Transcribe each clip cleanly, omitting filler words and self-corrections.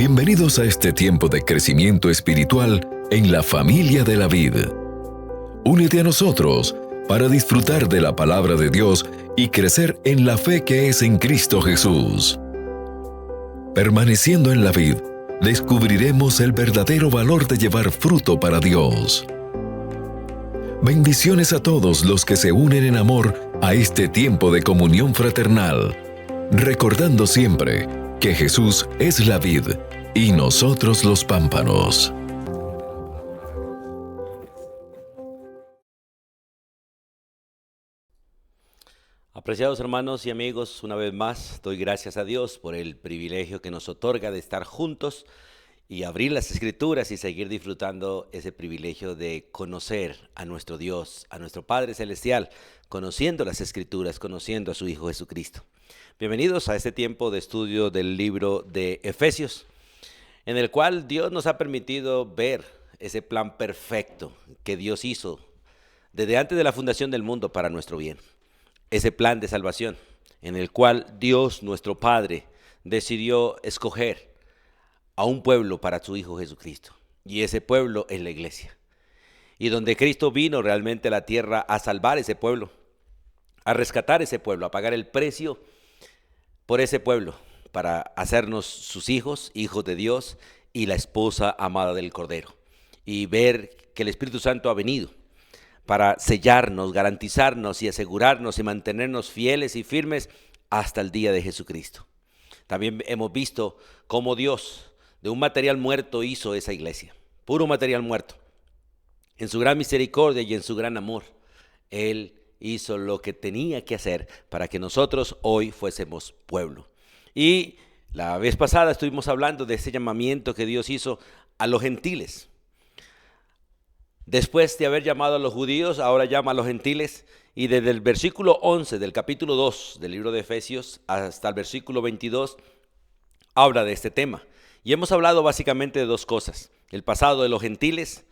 Bienvenidos a este tiempo de crecimiento espiritual en la familia de la vid. Únete a nosotros para disfrutar de la palabra de Dios y crecer en la fe que es en Cristo Jesús. Permaneciendo en la vid, descubriremos el verdadero valor de llevar fruto para Dios. Bendiciones a todos los que se unen en amor a este tiempo de comunión fraternal, recordando siempre que Jesús es la vid y nosotros los pámpanos. Apreciados hermanos y amigos, una vez más doy gracias a Dios por el privilegio que nos otorga de estar juntos y abrir las Escrituras y seguir disfrutando ese privilegio de conocer a nuestro Dios, a nuestro Padre Celestial, conociendo las Escrituras, conociendo a su Hijo Jesucristo. Bienvenidos a este tiempo de estudio del libro de Efesios, en el cual Dios nos ha permitido ver ese plan perfecto que Dios hizo desde antes de la fundación del mundo para nuestro bien. Ese plan de salvación en el cual Dios, nuestro Padre, decidió escoger a un pueblo para su Hijo Jesucristo. Y ese pueblo es la iglesia. Y donde Cristo vino realmente a la tierra a salvar ese pueblo, a rescatar ese pueblo, a pagar el precio por ese pueblo, para hacernos sus hijos, hijos de Dios y la esposa amada del Cordero. Y ver que el Espíritu Santo ha venido para sellarnos, garantizarnos y asegurarnos y mantenernos fieles y firmes hasta el día de Jesucristo. También hemos visto cómo Dios de un material muerto hizo esa iglesia, puro material muerto. En su gran misericordia y en su gran amor, Él hizo lo que tenía que hacer para que nosotros hoy fuésemos pueblo. Y la vez pasada estuvimos hablando de ese llamamiento que Dios hizo a los gentiles. Después de haber llamado a los judíos, ahora llama a los gentiles, y desde el versículo 11 del capítulo 2 del libro de Efesios hasta el versículo 22 habla de este tema. Y hemos hablado básicamente de dos cosas: el pasado de los gentiles,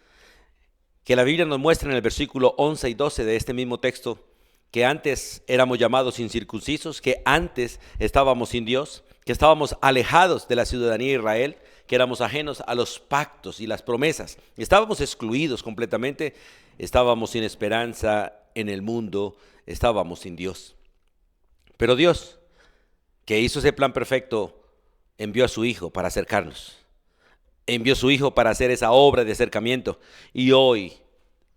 que la Biblia nos muestra en el versículo 11 y 12 de este mismo texto, que antes éramos llamados incircuncisos, que antes estábamos sin Dios, que estábamos alejados de la ciudadanía de Israel, que éramos ajenos a los pactos y las promesas, estábamos excluidos completamente, estábamos sin esperanza en el mundo, estábamos sin Dios. Pero Dios, que hizo ese plan perfecto, envió a su Hijo para acercarnos, envió a su Hijo para hacer esa obra de acercamiento, y hoy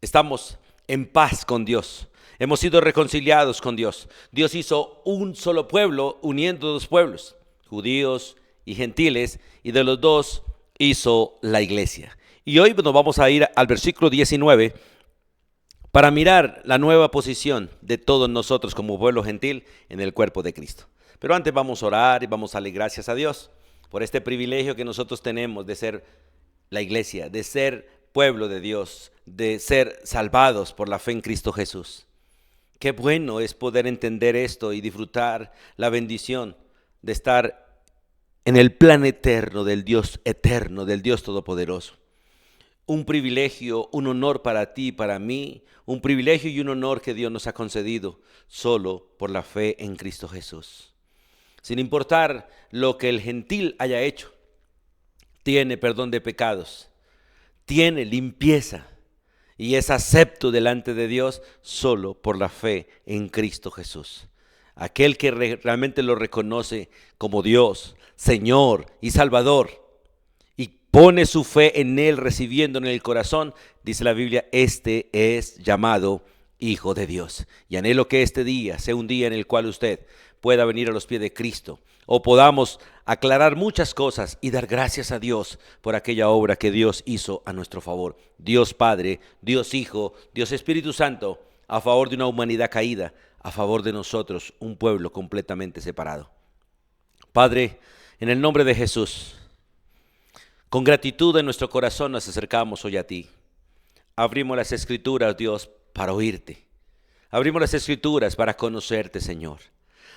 estamos en paz con Dios. Hemos sido reconciliados con Dios. Dios hizo un solo pueblo uniendo dos pueblos, judíos y gentiles, y de los dos hizo la iglesia. Y hoy nos vamos a ir al versículo 19 para mirar la nueva posición de todos nosotros como pueblo gentil en el cuerpo de Cristo. Pero antes vamos a orar y vamos a darle gracias a Dios por este privilegio que nosotros tenemos de ser la iglesia, de ser pueblo de Dios, de ser salvados por la fe en Cristo Jesús. Qué bueno es poder entender esto y disfrutar la bendición de estar en el plan eterno, del Dios Todopoderoso. Un privilegio, un honor para ti y para mí, un privilegio y un honor que Dios nos ha concedido solo por la fe en Cristo Jesús. Sin importar lo que el gentil haya hecho, tiene perdón de pecados, tiene limpieza y es acepto delante de Dios solo por la fe en Cristo Jesús. Aquel que realmente lo reconoce como Dios, Señor y Salvador, y pone su fe en Él, recibiendo en el corazón, dice la Biblia, este es llamado Hijo de Dios. Y anhelo que este día sea un día en el cual usted pueda venir a los pies de Cristo, o podamos aclarar muchas cosas y dar gracias a Dios por aquella obra que Dios hizo a nuestro favor. Dios Padre, Dios Hijo, Dios Espíritu Santo, a favor de una humanidad caída, a favor de nosotros, un pueblo completamente separado. Padre, en el nombre de Jesús, con gratitud en nuestro corazón nos acercamos hoy a ti. Abrimos las Escrituras, Dios, para oírte. Abrimos las Escrituras para conocerte, Señor.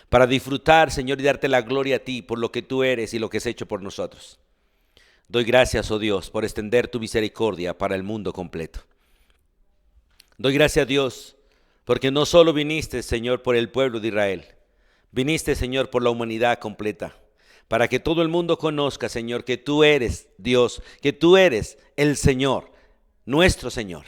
Para disfrutar, Señor, y darte la gloria a ti por lo que tú eres y lo que has hecho por nosotros. Doy gracias, oh Dios, por extender tu misericordia para el mundo completo. Doy gracias a Dios porque no solo viniste, Señor, por el pueblo de Israel, viniste, Señor, por la humanidad completa, para que todo el mundo conozca, Señor, que tú eres Dios, que tú eres el Señor, nuestro Señor.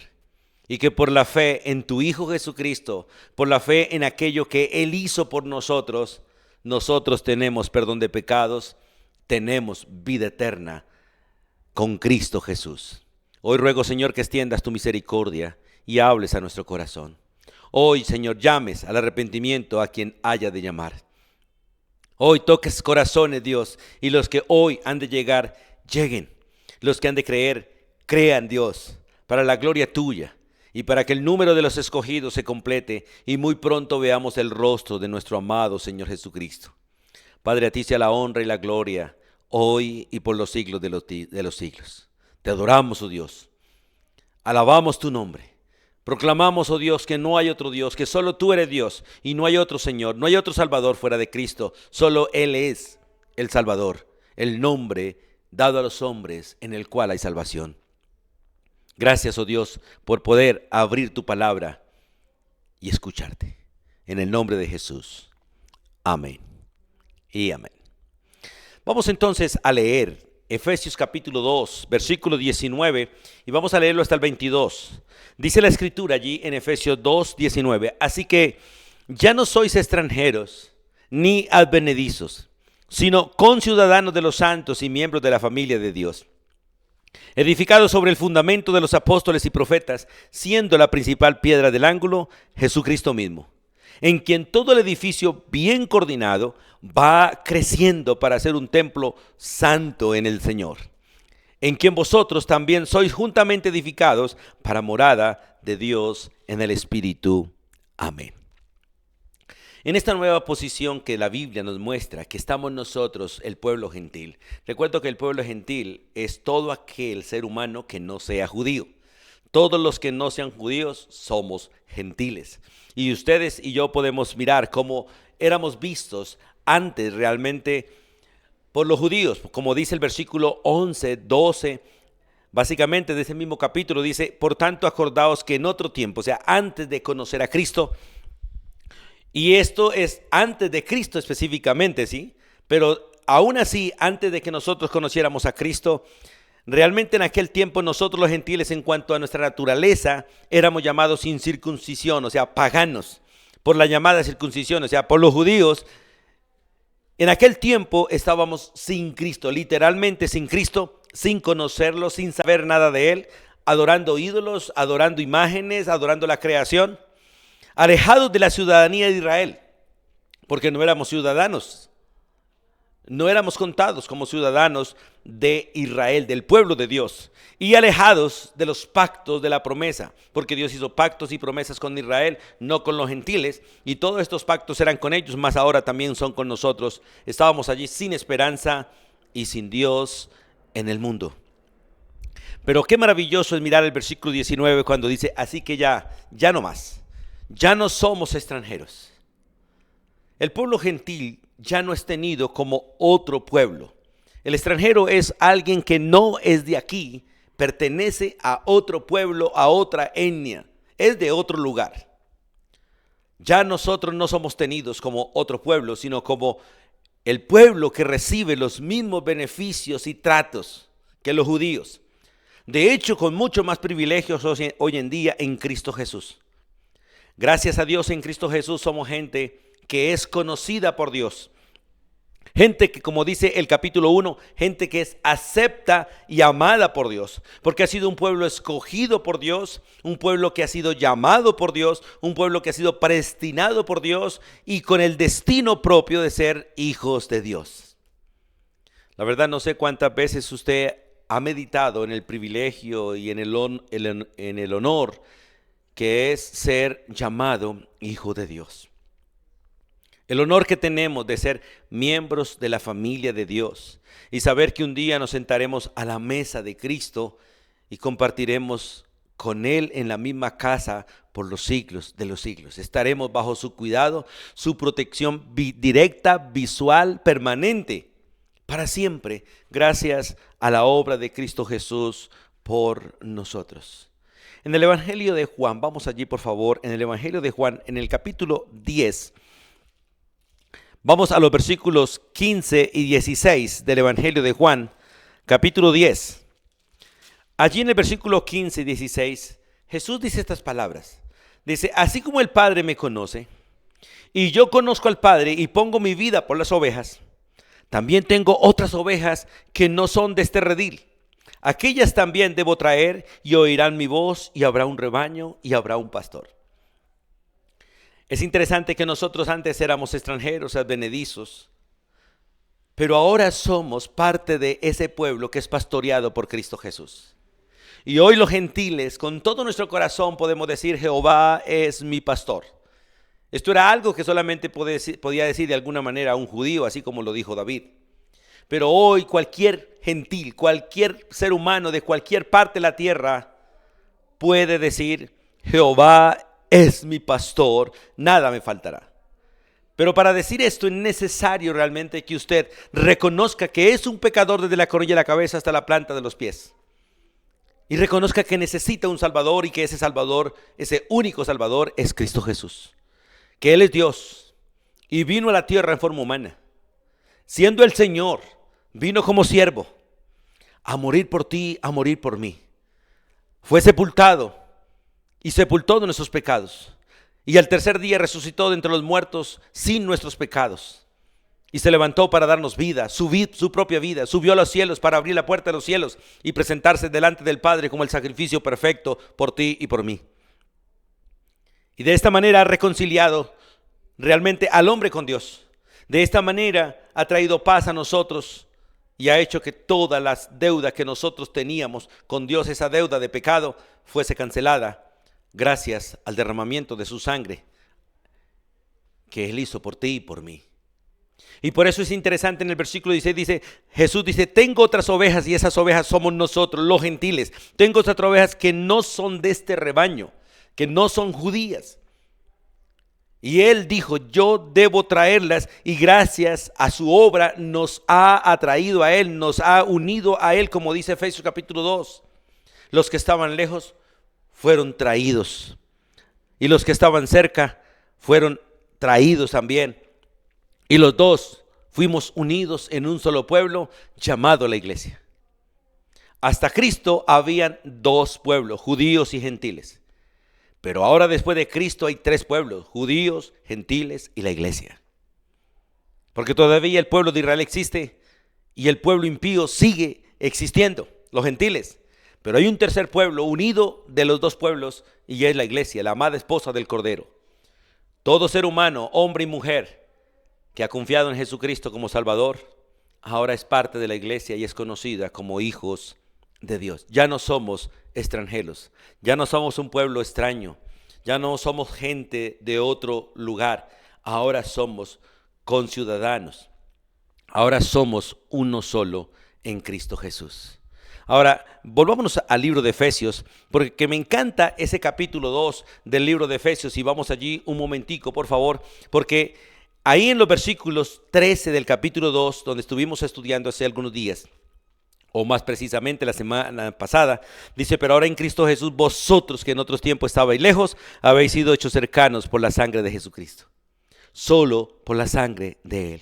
Y que por la fe en tu Hijo Jesucristo, por la fe en aquello que Él hizo por nosotros, nosotros tenemos perdón de pecados, tenemos vida eterna con Cristo Jesús. Hoy ruego, Señor, que extiendas tu misericordia y hables a nuestro corazón. Hoy, Señor, llames al arrepentimiento a quien haya de llamar. Hoy toques corazones, Dios, y los que hoy han de llegar, lleguen. Los que han de creer, crean, Dios, para la gloria tuya. Y para que el número de los escogidos se complete y muy pronto veamos el rostro de nuestro amado Señor Jesucristo. Padre, a ti sea la honra y la gloria, hoy y por los siglos de los siglos. Te adoramos, oh Dios. Alabamos tu nombre. Proclamamos, oh Dios, que no hay otro Dios, que solo tú eres Dios y no hay otro Señor, no hay otro Salvador fuera de Cristo. Solo Él es el Salvador, el nombre dado a los hombres en el cual hay salvación. Gracias, oh Dios, por poder abrir tu palabra y escucharte. En el nombre de Jesús. Amén y amén. Vamos entonces a leer Efesios capítulo 2, versículo 19, y vamos a leerlo hasta el 22. Dice la Escritura allí en Efesios 2, 19. Así que ya no sois extranjeros ni advenedizos, sino conciudadanos de los santos y miembros de la familia de Dios, edificados sobre el fundamento de los apóstoles y profetas, siendo la principal piedra del ángulo Jesucristo mismo, en quien todo el edificio bien coordinado va creciendo para ser un templo santo en el Señor, en quien vosotros también sois juntamente edificados para morada de Dios en el Espíritu. Amén. En esta nueva posición que la Biblia nos muestra, que estamos nosotros, el pueblo gentil. Recuerdo que el pueblo gentil es todo aquel ser humano que no sea judío. Todos los que no sean judíos somos gentiles. Y ustedes y yo podemos mirar cómo éramos vistos antes realmente por los judíos. Como dice el versículo 11, 12, básicamente de ese mismo capítulo dice: por tanto acordaos que en otro tiempo, o sea, antes de conocer a Cristo, y esto es antes de Cristo específicamente, ¿sí? Pero aún así, antes de que nosotros conociéramos a Cristo, realmente en aquel tiempo nosotros los gentiles, en cuanto a nuestra naturaleza, éramos llamados sin circuncisión, o sea, paganos, por la llamada circuncisión, o sea, por los judíos. En aquel tiempo estábamos sin Cristo, literalmente sin Cristo, sin conocerlo, sin saber nada de Él, adorando ídolos, adorando imágenes, adorando la creación, alejados de la ciudadanía de Israel, porque no éramos ciudadanos, no éramos contados como ciudadanos de Israel, del pueblo de Dios, y alejados de los pactos de la promesa, porque Dios hizo pactos y promesas con Israel, no con los gentiles, y todos estos pactos eran con ellos, más ahora también son con nosotros. Estábamos allí sin esperanza y sin Dios en el mundo. Pero qué maravilloso es mirar el versículo 19 cuando dice: así que ya no más. Ya no somos extranjeros. El pueblo gentil ya no es tenido como otro pueblo. El extranjero es alguien que no es de aquí, pertenece a otro pueblo, a otra etnia, es de otro lugar. Ya nosotros no somos tenidos como otro pueblo, sino como el pueblo que recibe los mismos beneficios y tratos que los judíos. De hecho, con mucho más privilegios hoy en día en Cristo Jesús. Gracias a Dios, en Cristo Jesús somos gente que es conocida por Dios. Gente que, como dice el capítulo 1, gente que es acepta y amada por Dios. Porque ha sido un pueblo escogido por Dios, un pueblo que ha sido llamado por Dios, un pueblo que ha sido predestinado por Dios y con el destino propio de ser hijos de Dios. La verdad, no sé cuántas veces usted ha meditado en el privilegio y en el honor que es ser llamado hijo de Dios. El honor que tenemos de ser miembros de la familia de Dios y saber que un día nos sentaremos a la mesa de Cristo y compartiremos con Él en la misma casa por los siglos de los siglos. Estaremos bajo su cuidado, su protección directa, visual, permanente, para siempre, gracias a la obra de Cristo Jesús por nosotros. En el Evangelio de Juan, vamos allí por favor, en el Evangelio de Juan, en el capítulo 10, Vamos a los versículos 15 y 16 del Evangelio de Juan, capítulo 10. Allí en el versículo 15 y 16, Jesús dice estas palabras. Dice, así como el Padre me conoce, y yo conozco al Padre y pongo mi vida por las ovejas, también tengo otras ovejas que no son de este redil. Aquellas también debo traer y oirán mi voz, y habrá un rebaño y habrá un pastor. Es interesante que nosotros antes éramos extranjeros, advenedizos, pero ahora somos parte de ese pueblo que es pastoreado por Cristo Jesús. Y hoy los gentiles, con todo nuestro corazón, podemos decir, Jehová es mi pastor. Esto era algo que solamente podía decir de alguna manera un judío, así como lo dijo David. Pero hoy cualquier gentil, cualquier ser humano de cualquier parte de la tierra puede decir, Jehová es mi pastor, nada me faltará. Pero para decir esto es necesario realmente que usted reconozca que es un pecador desde la coronilla de la cabeza hasta la planta de los pies. Y reconozca que necesita un Salvador y que ese Salvador, ese único Salvador es Cristo Jesús. Que Él es Dios y vino a la tierra en forma humana. Siendo el Señor, vino como siervo a morir por ti, a morir por mí. Fue sepultado y sepultó nuestros pecados. Y al tercer día resucitó de entre los muertos sin nuestros pecados. Y se levantó para darnos vida, su propia vida. Subió a los cielos para abrir la puerta de los cielos y presentarse delante del Padre como el sacrificio perfecto por ti y por mí. Y de esta manera ha reconciliado realmente al hombre con Dios. De esta manera ha traído paz a nosotros y ha hecho que todas las deudas que nosotros teníamos con Dios, esa deuda de pecado, fuese cancelada gracias al derramamiento de su sangre que Él hizo por ti y por mí. Y por eso es interesante en el versículo 16 dice, Jesús dice, tengo otras ovejas y esas ovejas somos nosotros, los gentiles. Tengo otras ovejas que no son de este rebaño, que no son judías. Y Él dijo, yo debo traerlas y gracias a su obra nos ha atraído a Él, nos ha unido a Él, como dice Efesios capítulo 2. Los que estaban lejos fueron traídos y los que estaban cerca fueron traídos también. Y los dos fuimos unidos en un solo pueblo llamado la iglesia. Hasta Cristo habían dos pueblos, judíos y gentiles. Pero ahora después de Cristo hay tres pueblos, judíos, gentiles y la iglesia. Porque todavía el pueblo de Israel existe y el pueblo impío sigue existiendo, los gentiles. Pero hay un tercer pueblo unido de los dos pueblos y es la iglesia, la amada esposa del Cordero. Todo ser humano, hombre y mujer, que ha confiado en Jesucristo como Salvador, ahora es parte de la iglesia y es conocida como hijos de Dios. Ya no somos extranjeros, ya no somos un pueblo extraño, ya no somos gente de otro lugar, ahora somos conciudadanos, ahora somos uno solo en Cristo Jesús. Ahora, volvámonos al libro de Efesios, porque me encanta ese capítulo 2 del libro de Efesios, y vamos allí un momentico, por favor, porque ahí en los versículos 13 del capítulo 2, donde estuvimos estudiando hace algunos días, o más precisamente la semana pasada, dice, pero ahora en Cristo Jesús, vosotros que en otros tiempos estabais lejos, habéis sido hechos cercanos por la sangre de Jesucristo. Solo por la sangre de Él.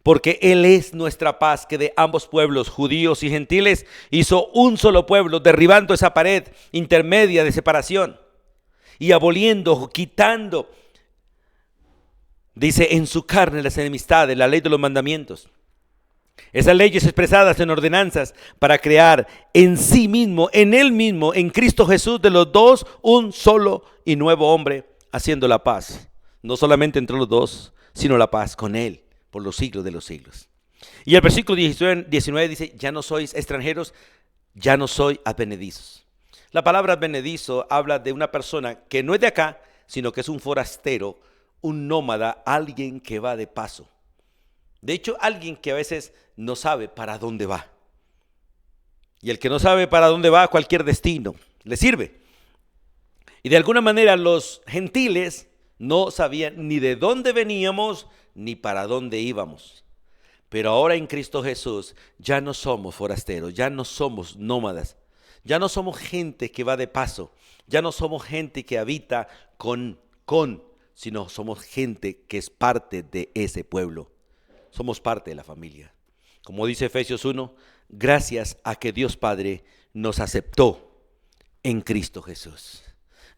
Porque Él es nuestra paz, que de ambos pueblos, judíos y gentiles, hizo un solo pueblo, derribando esa pared intermedia de separación y aboliendo, quitando, dice, en su carne las enemistades, la ley de los mandamientos. Esas leyes expresadas en ordenanzas para crear en sí mismo, en Él mismo, en Cristo Jesús, de los dos, un solo y nuevo hombre, haciendo la paz. No solamente entre los dos, sino la paz con Él por los siglos de los siglos. Y el versículo 19 dice, ya no sois extranjeros, ya no soy advenedizos. La palabra advenedizo habla de una persona que no es de acá, sino que es un forastero, un nómada, alguien que va de paso. De hecho, alguien que a veces no sabe para dónde va. Y el que no sabe para dónde va, cualquier destino le sirve. Y de alguna manera los gentiles no sabían ni de dónde veníamos ni para dónde íbamos. Pero ahora en Cristo Jesús ya no somos forasteros, ya no somos nómadas, ya no somos gente que va de paso, ya no somos gente que habita sino somos gente que es parte de ese pueblo somos parte de la familia. Como dice Efesios 1, gracias a que Dios Padre nos aceptó en Cristo Jesús.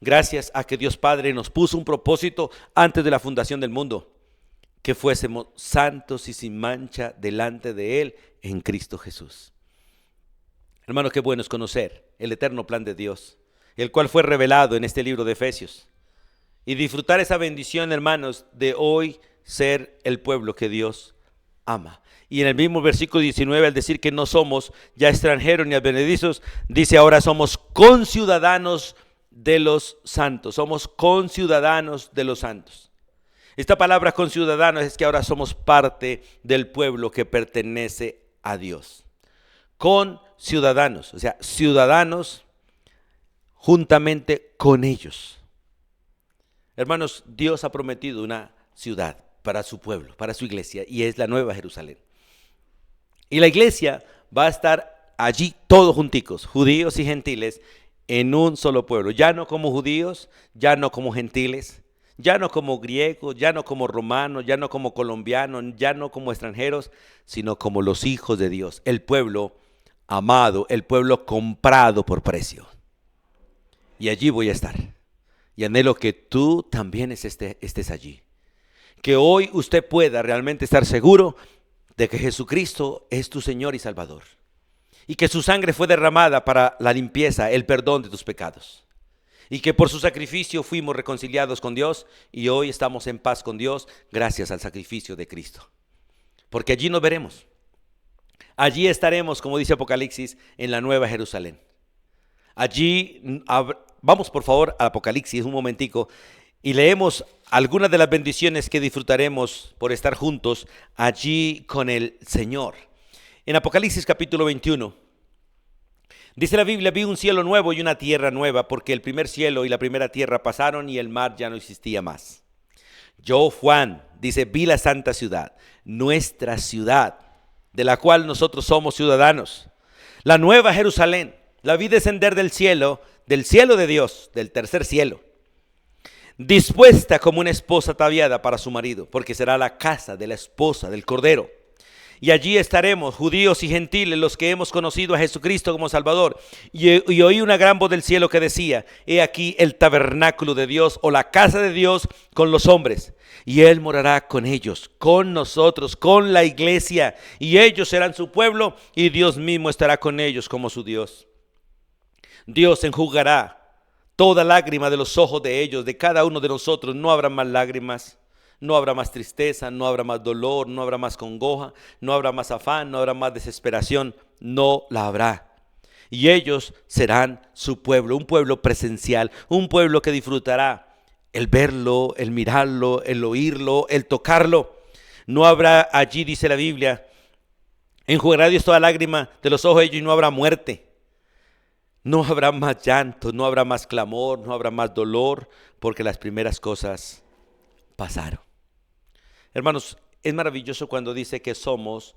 Gracias a que Dios Padre nos puso un propósito antes de la fundación del mundo, que fuésemos santos y sin mancha delante de Él en Cristo Jesús. Hermano, qué bueno es conocer el eterno plan de Dios, el cual fue revelado en este libro de Efesios. Y disfrutar esa bendición, hermanos, de hoy ser el pueblo que Dios ama. Y en el mismo versículo 19, al decir que no somos ya extranjeros ni advenedizos, dice ahora somos conciudadanos de los santos. Somos conciudadanos de los santos. Esta palabra conciudadanos es que ahora somos parte del pueblo que pertenece a Dios. Conciudadanos, o sea, ciudadanos juntamente con ellos. Hermanos, Dios ha prometido una ciudad para su pueblo, para su iglesia, y es la Nueva Jerusalén. Y la iglesia va a estar allí todos junticos, judíos y gentiles, en un solo pueblo. Ya no como judíos, ya no como gentiles, ya no como griegos, ya no como romanos, ya no como colombianos, ya no como extranjeros, sino como los hijos de Dios, el pueblo amado, el pueblo comprado por precio. Y allí voy a estar. Y anhelo que tú también estés allí. Que hoy usted pueda realmente estar seguro de que Jesucristo es tu Señor y Salvador. Y que su sangre fue derramada para la limpieza, el perdón de tus pecados. Y que por su sacrificio fuimos reconciliados con Dios y hoy estamos en paz con Dios gracias al sacrificio de Cristo. Porque allí nos veremos. Allí estaremos, como dice Apocalipsis, en la Nueva Jerusalén. Allí, vamos por favor a Apocalipsis un momentico y leemos algunas de las bendiciones que disfrutaremos por estar juntos allí con el Señor. En Apocalipsis capítulo 21. Dice la Biblia, vi un cielo nuevo y una tierra nueva, porque el primer cielo y la primera tierra pasaron y el mar ya no existía más. Yo, Juan, dice, vi la santa ciudad, nuestra ciudad, de la cual nosotros somos ciudadanos. La nueva Jerusalén, la vi descender del cielo de Dios, del tercer cielo, dispuesta como una esposa ataviada para su marido, porque será la casa de la esposa del Cordero. Y allí estaremos, judíos y gentiles, los que hemos conocido a Jesucristo como Salvador. Y oí una gran voz del cielo que decía, he aquí el tabernáculo de Dios o la casa de Dios con los hombres. Y Él morará con ellos, con nosotros, con la iglesia. Y ellos serán su pueblo y Dios mismo estará con ellos como su Dios. Dios enjugará toda lágrima de los ojos de ellos, de cada uno de nosotros. No habrá más lágrimas. No habrá más tristeza, no habrá más dolor, no habrá más congoja, no habrá más afán, no habrá más desesperación, no la habrá. Y ellos serán su pueblo, un pueblo presencial, un pueblo que disfrutará el verlo, el mirarlo, el oírlo, el tocarlo. No habrá allí, dice la Biblia, enjugará Dios toda lágrima de los ojos de ellos y no habrá muerte. No habrá más llanto, no habrá más clamor, no habrá más dolor, porque las primeras cosas pasaron. Hermanos, es maravilloso cuando dice que somos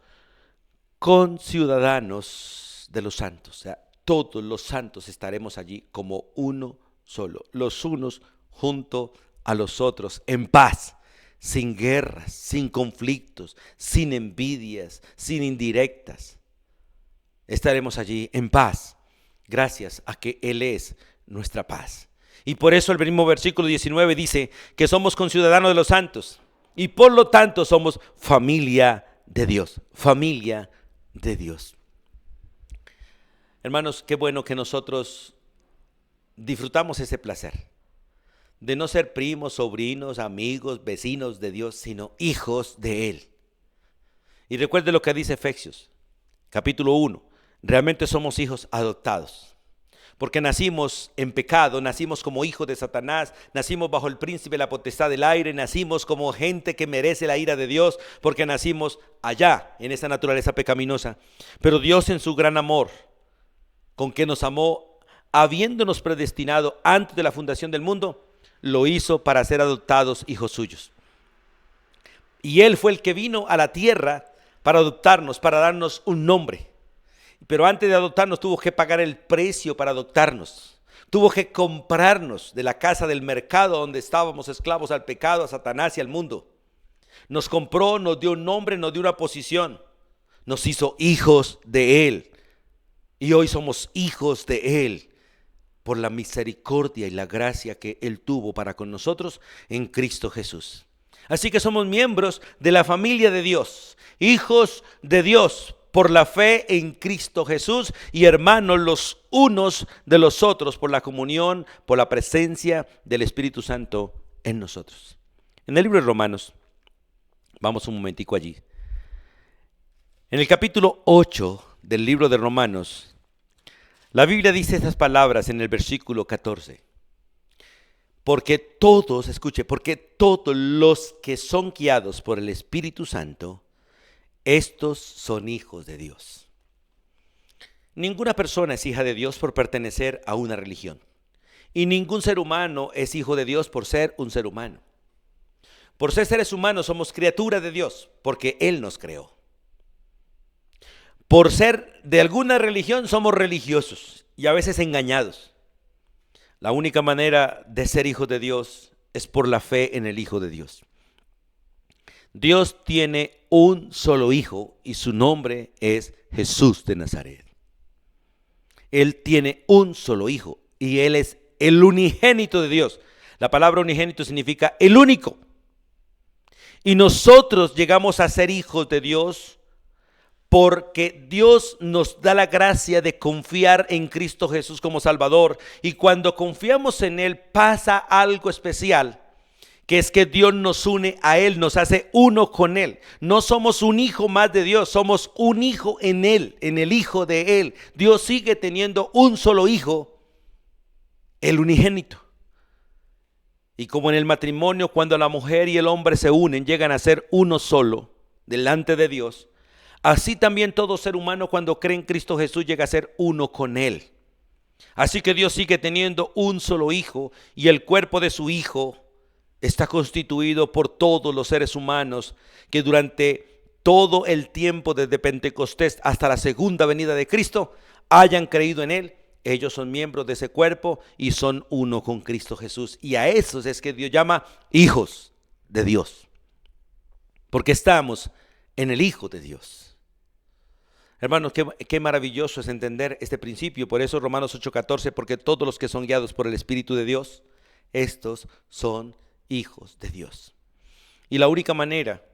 conciudadanos de los santos. O sea, todos los santos estaremos allí como uno solo, los unos junto a los otros, en paz, sin guerras, sin conflictos, sin envidias, sin indirectas. Estaremos allí en paz, gracias a que Él es nuestra paz. Y por eso el mismo versículo 19 dice que somos conciudadanos de los santos y por lo tanto somos familia de Dios, familia de Dios. Hermanos, qué bueno que nosotros disfrutamos ese placer de no ser primos, sobrinos, amigos, vecinos de Dios, sino hijos de Él. Y recuerde lo que dice Efesios, capítulo 1, realmente somos hijos adoptados. Porque nacimos en pecado, nacimos como hijos de Satanás, nacimos bajo el príncipe de la potestad del aire, nacimos como gente que merece la ira de Dios, porque nacimos allá, en esa naturaleza pecaminosa. Pero Dios en su gran amor, con que nos amó, habiéndonos predestinado antes de la fundación del mundo, lo hizo para ser adoptados hijos suyos. Y Él fue el que vino a la tierra para adoptarnos, para darnos un nombre. Pero antes de adoptarnos tuvo que pagar el precio para adoptarnos. Tuvo que comprarnos de la casa del mercado donde estábamos esclavos al pecado, a Satanás y al mundo. Nos compró, nos dio un nombre, nos dio una posición. Nos hizo hijos de Él. Y hoy somos hijos de Él por la misericordia y la gracia que Él tuvo para con nosotros en Cristo Jesús. Así que somos miembros de la familia de Dios, hijos de Dios por la fe en Cristo Jesús y hermanos los unos de los otros por la comunión, por la presencia del Espíritu Santo en nosotros. En el libro de Romanos, vamos un momentico allí. En el capítulo 8 del libro de Romanos, la Biblia dice estas palabras en el versículo 14. Porque todos los que son guiados por el Espíritu Santo, estos son hijos de Dios. Ninguna persona es hija de Dios por pertenecer a una religión. Y ningún ser humano es hijo de Dios por ser un ser humano. Por ser seres humanos somos criaturas de Dios, porque Él nos creó. Por ser de alguna religión somos religiosos y a veces engañados. La única manera de ser hijos de Dios es por la fe en el Hijo de Dios. Dios tiene un solo hijo y su nombre es Jesús de Nazaret. Él tiene un solo hijo y Él es el unigénito de Dios. La palabra unigénito significa el único. Y nosotros llegamos a ser hijos de Dios porque Dios nos da la gracia de confiar en Cristo Jesús como Salvador. Y cuando confiamos en Él pasa algo especial, que es que Dios nos une a Él, nos hace uno con Él. No somos un hijo más de Dios, somos un hijo en Él, en el Hijo de Él. Dios sigue teniendo un solo hijo, el unigénito. Y como en el matrimonio, cuando la mujer y el hombre se unen, llegan a ser uno solo delante de Dios. Así también todo ser humano cuando cree en Cristo Jesús llega a ser uno con Él. Así que Dios sigue teniendo un solo hijo y el cuerpo de su hijo está constituido por todos los seres humanos que durante todo el tiempo desde Pentecostés hasta la segunda venida de Cristo hayan creído en Él. Ellos son miembros de ese cuerpo y son uno con Cristo Jesús. Y a esos es que Dios llama hijos de Dios, porque estamos en el Hijo de Dios. Hermanos, qué maravilloso es entender este principio. Por eso Romanos 8:14, porque todos los que son guiados por el Espíritu de Dios, estos son hijos de Dios. Y la única manera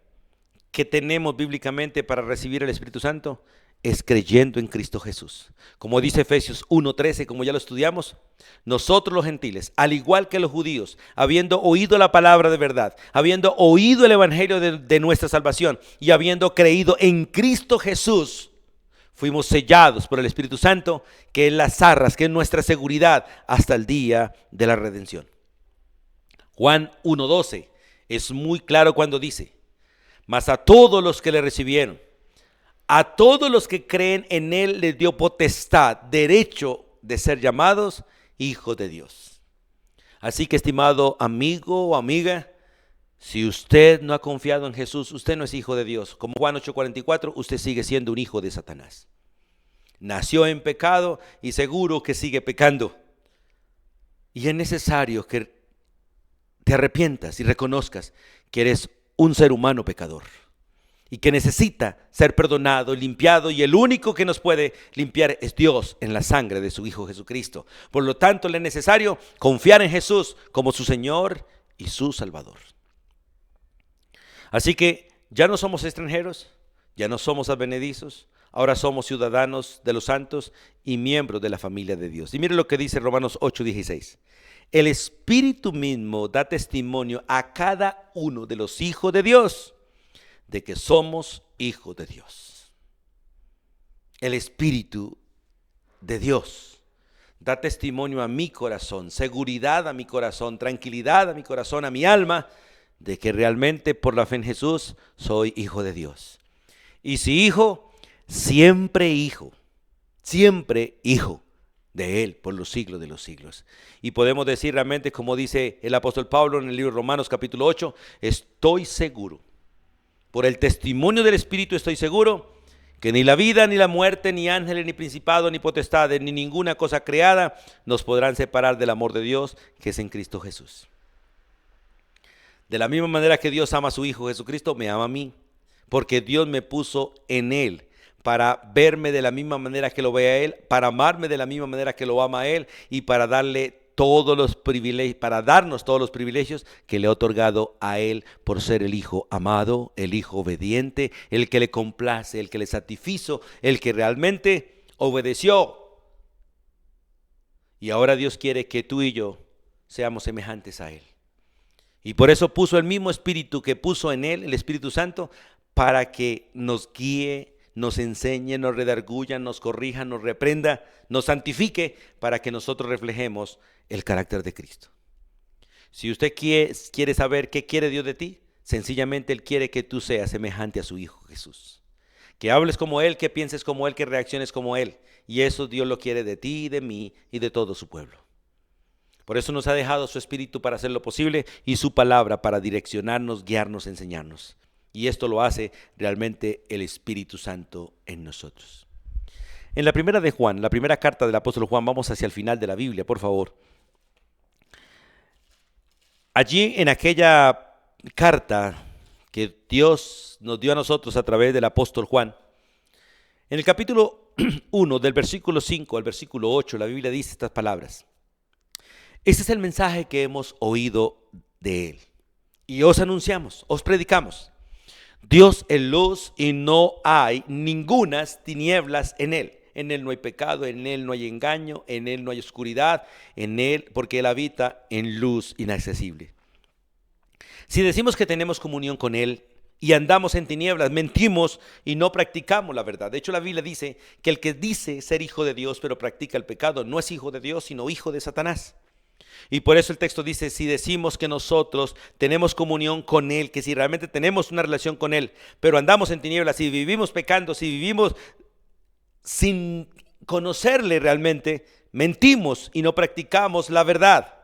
que tenemos bíblicamente para recibir el Espíritu Santo es creyendo en Cristo Jesús. Como dice Efesios 1:13, como ya lo estudiamos, nosotros los gentiles, al igual que los judíos, habiendo oído la palabra de verdad, habiendo oído el evangelio de nuestra salvación y habiendo creído en Cristo Jesús, fuimos sellados por el Espíritu Santo, que es las arras, que es nuestra seguridad hasta el día de la redención. Juan 1:12 es muy claro cuando dice: mas a todos los que le recibieron, a todos los que creen en Él, les dio potestad, derecho de ser llamados hijos de Dios. Así que, estimado amigo o amiga, si usted no ha confiado en Jesús, usted no es hijo de Dios. Como Juan 8:44, usted sigue siendo un hijo de Satanás. Nació en pecado y seguro que sigue pecando. Y es necesario que te arrepientas y reconozcas que eres un ser humano pecador y que necesita ser perdonado, limpiado, y el único que nos puede limpiar es Dios en la sangre de su Hijo Jesucristo. Por lo tanto, le es necesario confiar en Jesús como su Señor y su Salvador. Así que ya no somos extranjeros, ya no somos advenedizos, ahora somos ciudadanos de los santos y miembros de la familia de Dios. Y mire lo que dice Romanos 8:16. El Espíritu mismo da testimonio a cada uno de los hijos de Dios de que somos hijos de Dios. El Espíritu de Dios da testimonio a mi corazón, seguridad a mi corazón, tranquilidad a mi corazón, a mi alma, de que realmente por la fe en Jesús soy hijo de Dios. Y si hijo, siempre hijo de Él por los siglos de los siglos. Y podemos decir realmente, como dice el apóstol Pablo en el libro de Romanos capítulo 8, estoy seguro, por el testimonio del Espíritu estoy seguro, que ni la vida, ni la muerte, ni ángeles, ni principados, ni potestades, ni ninguna cosa creada nos podrán separar del amor de Dios que es en Cristo Jesús. De la misma manera que Dios ama a su Hijo Jesucristo, me ama a mí, porque Dios me puso en Él para verme de la misma manera que lo ve a Él, para amarme de la misma manera que lo ama a Él y para darle todos los privilegios, para darnos todos los privilegios que le ha otorgado a Él por ser el Hijo amado, el Hijo obediente, el que le complace, el que le satisfizo, el que realmente obedeció. Y ahora Dios quiere que tú y yo seamos semejantes a Él. Y por eso puso el mismo Espíritu que puso en Él, el Espíritu Santo, para que nos guíe, nos enseñe, nos redarguya, nos corrija, nos reprenda, nos santifique, para que nosotros reflejemos el carácter de Cristo. Si usted quiere saber qué quiere Dios de ti, sencillamente Él quiere que tú seas semejante a su Hijo Jesús. Que hables como Él, que pienses como Él, que reacciones como Él. Y eso Dios lo quiere de ti, de mí y de todo su pueblo. Por eso nos ha dejado su Espíritu para hacer lo posible y su palabra para direccionarnos, guiarnos, enseñarnos. Y esto lo hace realmente el Espíritu Santo en nosotros. En la primera de Juan, la primera carta del apóstol Juan, vamos hacia el final de la Biblia, por favor. Allí en aquella carta que Dios nos dio a nosotros a través del apóstol Juan, en el capítulo 1, del versículo 5 al versículo 8, la Biblia dice estas palabras. Este es el mensaje que hemos oído de Él. Y os anunciamos, os predicamos. Dios es luz y no hay ningunas tinieblas en Él. En Él no hay pecado, en Él no hay engaño, en Él no hay oscuridad, en Él, porque Él habita en luz inaccesible. Si decimos que tenemos comunión con Él y andamos en tinieblas, mentimos y no practicamos la verdad. De hecho, la Biblia dice que el que dice ser hijo de Dios pero practica el pecado no es hijo de Dios, sino hijo de Satanás. Y por eso el texto dice, si decimos que nosotros tenemos comunión con Él, que si realmente tenemos una relación con Él, pero andamos en tinieblas, si vivimos pecando, si vivimos sin conocerle realmente, mentimos y no practicamos la verdad.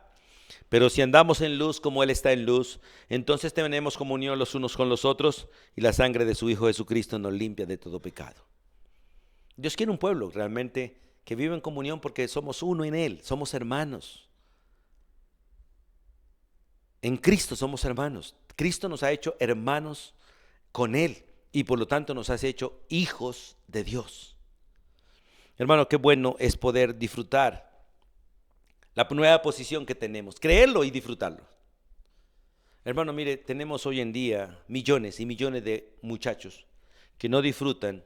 Pero si andamos en luz como Él está en luz, entonces tenemos comunión los unos con los otros y la sangre de su Hijo Jesucristo nos limpia de todo pecado. Dios quiere un pueblo realmente que vive en comunión porque somos uno en Él, somos hermanos. En Cristo somos hermanos. Cristo nos ha hecho hermanos con Él y por lo tanto nos ha hecho hijos de Dios. Hermano, qué bueno es poder disfrutar la nueva posición que tenemos, creerlo y disfrutarlo. Hermano, mire, tenemos hoy en día millones y millones de muchachos que no disfrutan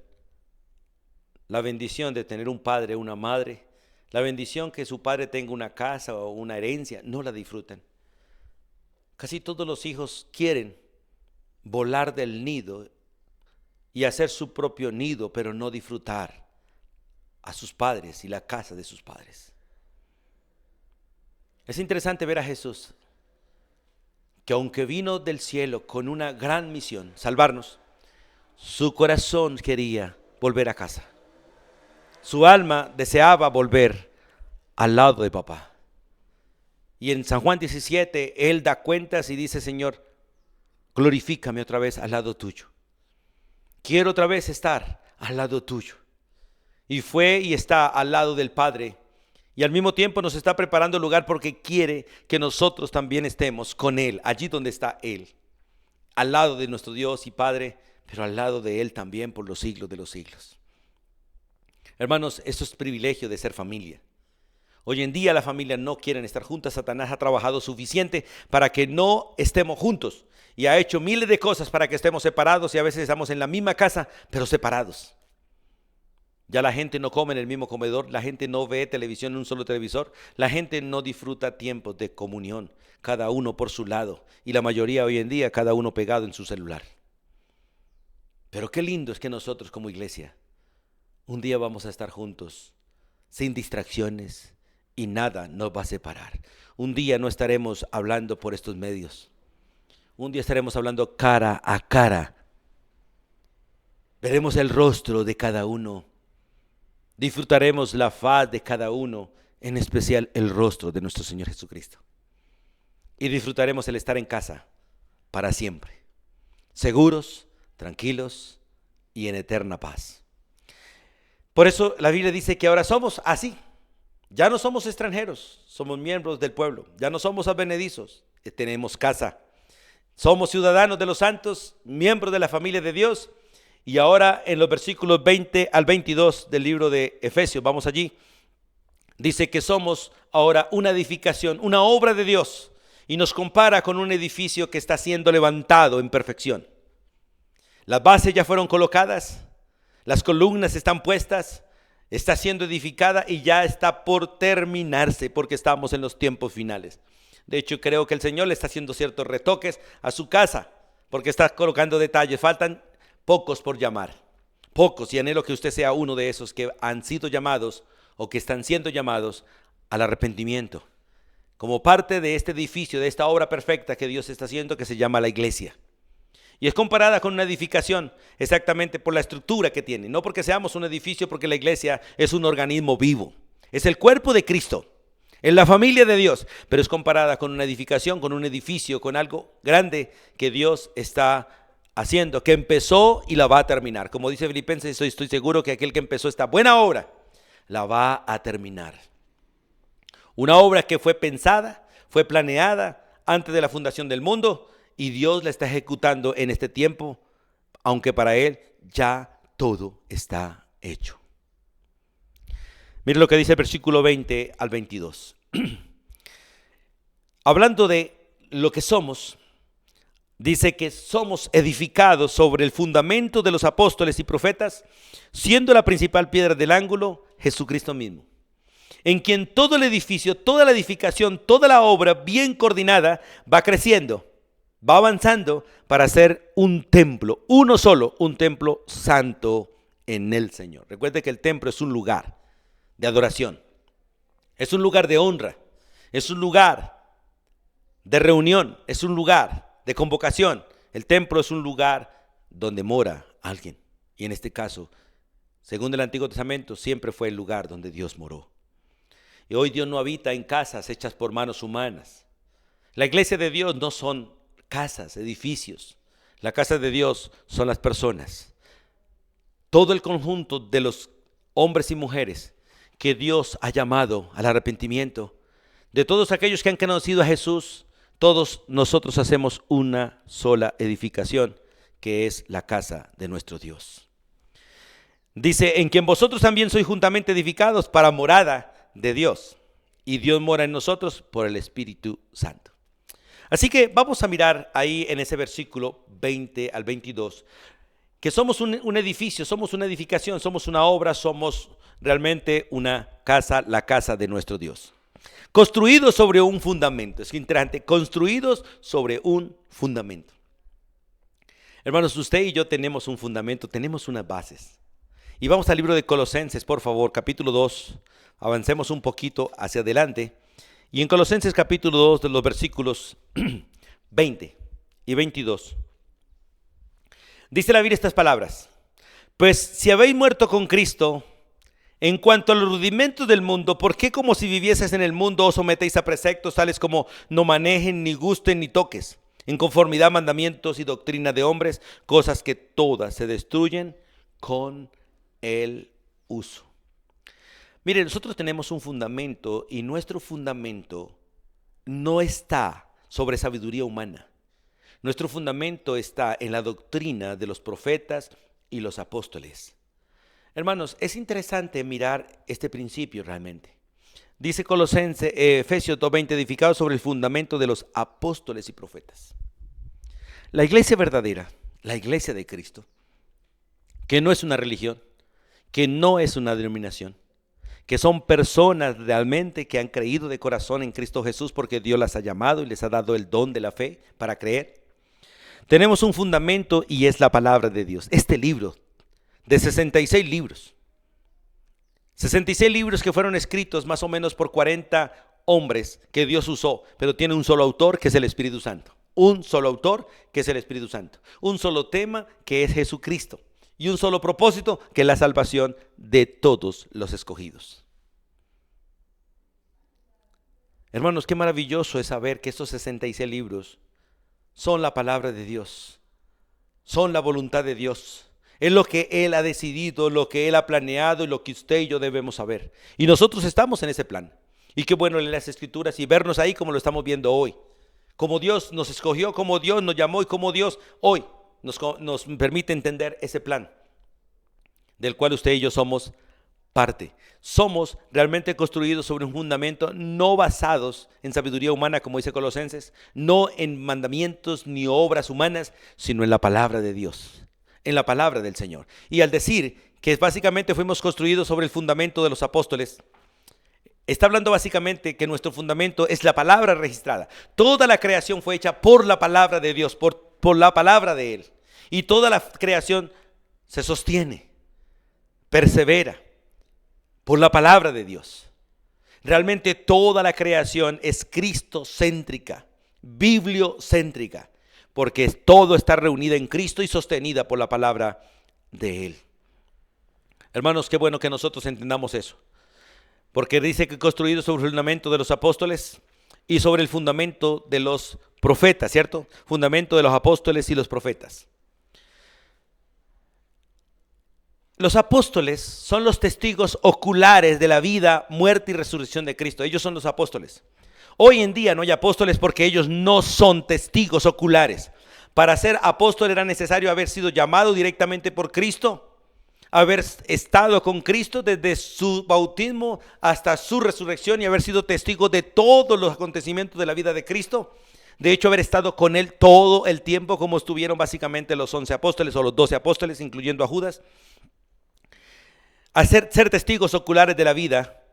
la bendición de tener un padre, una madre, la bendición que su padre tenga una casa o una herencia, no la disfrutan. Casi todos los hijos quieren volar del nido y hacer su propio nido, pero no disfrutar a sus padres y la casa de sus padres. Es interesante ver a Jesús, que aunque vino del cielo con una gran misión, salvarnos, su corazón quería volver a casa. Su alma deseaba volver al lado de papá. Y en San Juan 17, Él da cuentas y dice, Señor, glorifícame otra vez al lado tuyo. Quiero otra vez estar al lado tuyo. Y fue y está al lado del Padre. Y al mismo tiempo nos está preparando el lugar porque quiere que nosotros también estemos con Él, allí donde está Él. Al lado de nuestro Dios y Padre, pero al lado de Él también por los siglos de los siglos. Hermanos, esto es privilegio de ser familia. Hoy en día la familia no quieren estar juntas. Satanás ha trabajado suficiente para que no estemos juntos. Y ha hecho miles de cosas para que estemos separados y a veces estamos en la misma casa, pero separados. Ya la gente no come en el mismo comedor, la gente no ve televisión en un solo televisor, la gente no disfruta tiempos de comunión, cada uno por su lado. Y la mayoría hoy en día, cada uno pegado en su celular. Pero qué lindo es que nosotros como iglesia, un día vamos a estar juntos, sin distracciones, y nada nos va a separar. Un día no estaremos hablando por estos medios. Un día estaremos hablando cara a cara. Veremos el rostro de cada uno. Disfrutaremos la faz de cada uno, en especial el rostro de nuestro Señor Jesucristo. Y disfrutaremos el estar en casa para siempre, seguros, tranquilos y en eterna paz. Por eso la Biblia dice que ahora somos así. Ya no somos extranjeros, somos miembros del pueblo. Ya no somos advenedizos, tenemos casa. Somos ciudadanos de los santos, miembros de la familia de Dios. Y ahora en los versículos 20 al 22 del libro de Efesios, vamos allí, dice que somos ahora una edificación, una obra de Dios, y nos compara con un edificio que está siendo levantado en perfección. Las bases ya fueron colocadas, las columnas están puestas, está siendo edificada y ya está por terminarse porque estamos en los tiempos finales. De hecho, creo que el Señor le está haciendo ciertos retoques a su casa porque está colocando detalles. Faltan pocos por llamar, pocos, y anhelo que usted sea uno de esos que han sido llamados o que están siendo llamados al arrepentimiento, como parte de este edificio, de esta obra perfecta que Dios está haciendo, que se llama la iglesia. Y es comparada con una edificación exactamente por la estructura que tiene, no porque seamos un edificio, porque la iglesia es un organismo vivo, es el cuerpo de Cristo, es la familia de Dios, pero es comparada con una edificación, con un edificio, con algo grande que Dios está haciendo, que empezó y la va a terminar. Como dice Filipenses, estoy seguro que aquel que empezó esta buena obra la va a terminar. Una obra que fue pensada, fue planeada antes de la fundación del mundo, y Dios la está ejecutando en este tiempo, aunque para Él ya todo está hecho. Mire lo que dice el versículo 20 al 22. Hablando de lo que somos, dice que somos edificados sobre el fundamento de los apóstoles y profetas, siendo la principal piedra del ángulo Jesucristo mismo, en quien todo el edificio, toda la edificación, toda la obra bien coordinada va creciendo, va avanzando para ser un templo, uno solo, un templo santo en el Señor. Recuerde que el templo es un lugar de adoración, es un lugar de honra, es un lugar de reunión, es un lugar de convocación. El templo es un lugar donde mora alguien, y en este caso, según el Antiguo Testamento, siempre fue el lugar donde Dios moró. Y hoy Dios no habita en casas hechas por manos humanas. La iglesia de Dios no son casas, edificios. La casa de Dios son las personas. Todo el conjunto de los hombres y mujeres que Dios ha llamado al arrepentimiento, de todos aquellos que han conocido a Jesús, todos nosotros hacemos una sola edificación, que es la casa de nuestro Dios. Dice, en quien vosotros también sois juntamente edificados para morada de Dios, y Dios mora en nosotros por el Espíritu Santo. Así que vamos a mirar ahí en ese versículo 20 al 22, que somos un edificio, somos una edificación, somos una obra, somos realmente una casa, la casa de nuestro Dios. Construidos sobre un fundamento, es interesante, construidos sobre un fundamento. Hermanos, usted y yo tenemos un fundamento, tenemos unas bases. Y vamos al libro de Colosenses, por favor, capítulo 2, avancemos un poquito hacia adelante. Y en Colosenses capítulo 2 de los versículos 20 y 22, dice la Biblia estas palabras: pues si habéis muerto con Cristo en cuanto a los rudimentos del mundo, ¿por qué como si vivieses en el mundo os sometéis a preceptos tales como no manejen, ni gusten, ni toques, en conformidad a mandamientos y doctrina de hombres, cosas que todas se destruyen con el uso? Mire, nosotros tenemos un fundamento y nuestro fundamento no está sobre sabiduría humana. Nuestro fundamento está en la doctrina de los profetas y los apóstoles. Hermanos, es interesante mirar este principio realmente. Dice Efesios 2:20, edificados sobre el fundamento de los apóstoles y profetas. La iglesia verdadera, la iglesia de Cristo, que no es una religión, que no es una denominación, que son personas realmente que han creído de corazón en Cristo Jesús porque Dios las ha llamado y les ha dado el don de la fe para creer. Tenemos un fundamento y es la palabra de Dios. Este libro de 66 libros. 66 libros que fueron escritos más o menos por 40 hombres que Dios usó, pero tiene un solo autor que es el Espíritu Santo. Un solo autor que es el Espíritu Santo. Un solo tema que es Jesucristo. Y un solo propósito que es la salvación de todos los escogidos. Hermanos, qué maravilloso es saber que estos 66 libros son la palabra de Dios. Son la voluntad de Dios. Es lo que Él ha decidido, lo que Él ha planeado y lo que usted y yo debemos saber. Y nosotros estamos en ese plan. Y qué bueno leer las Escrituras y vernos ahí como lo estamos viendo hoy. Cómo Dios nos escogió, cómo Dios nos llamó y cómo Dios hoy nos permite entender ese plan del cual usted y yo somos parte. Somos realmente construidos sobre un fundamento no basados en sabiduría humana, como dice Colosenses, no en mandamientos ni obras humanas, sino en la palabra de Dios, en la palabra del Señor. Y al decir que básicamente fuimos construidos sobre el fundamento de los apóstoles, está hablando básicamente que nuestro fundamento es la palabra registrada. Toda la creación fue hecha por la palabra de Dios, por la palabra de Él. Y toda la creación se sostiene, persevera por la palabra de Dios. Realmente toda la creación es cristocéntrica, bibliocéntrica, porque todo está reunida en Cristo y sostenida por la palabra de Él. Hermanos, qué bueno que nosotros entendamos eso, porque dice que construido sobre el fundamento de los apóstoles y sobre el fundamento de los profetas, ¿cierto? Fundamento de los apóstoles y los profetas. Los apóstoles son los testigos oculares de la vida, muerte y resurrección de Cristo. Ellos son los apóstoles. Hoy en día no hay apóstoles porque ellos no son testigos oculares. Para ser apóstol era necesario haber sido llamado directamente por Cristo, haber estado con Cristo desde su bautismo hasta su resurrección y haber sido testigo de todos los acontecimientos de la vida de Cristo. De hecho, haber estado con Él todo el tiempo, como estuvieron básicamente los 11 apóstoles o los 12 apóstoles, incluyendo a Judas. Ser testigos oculares de la vida,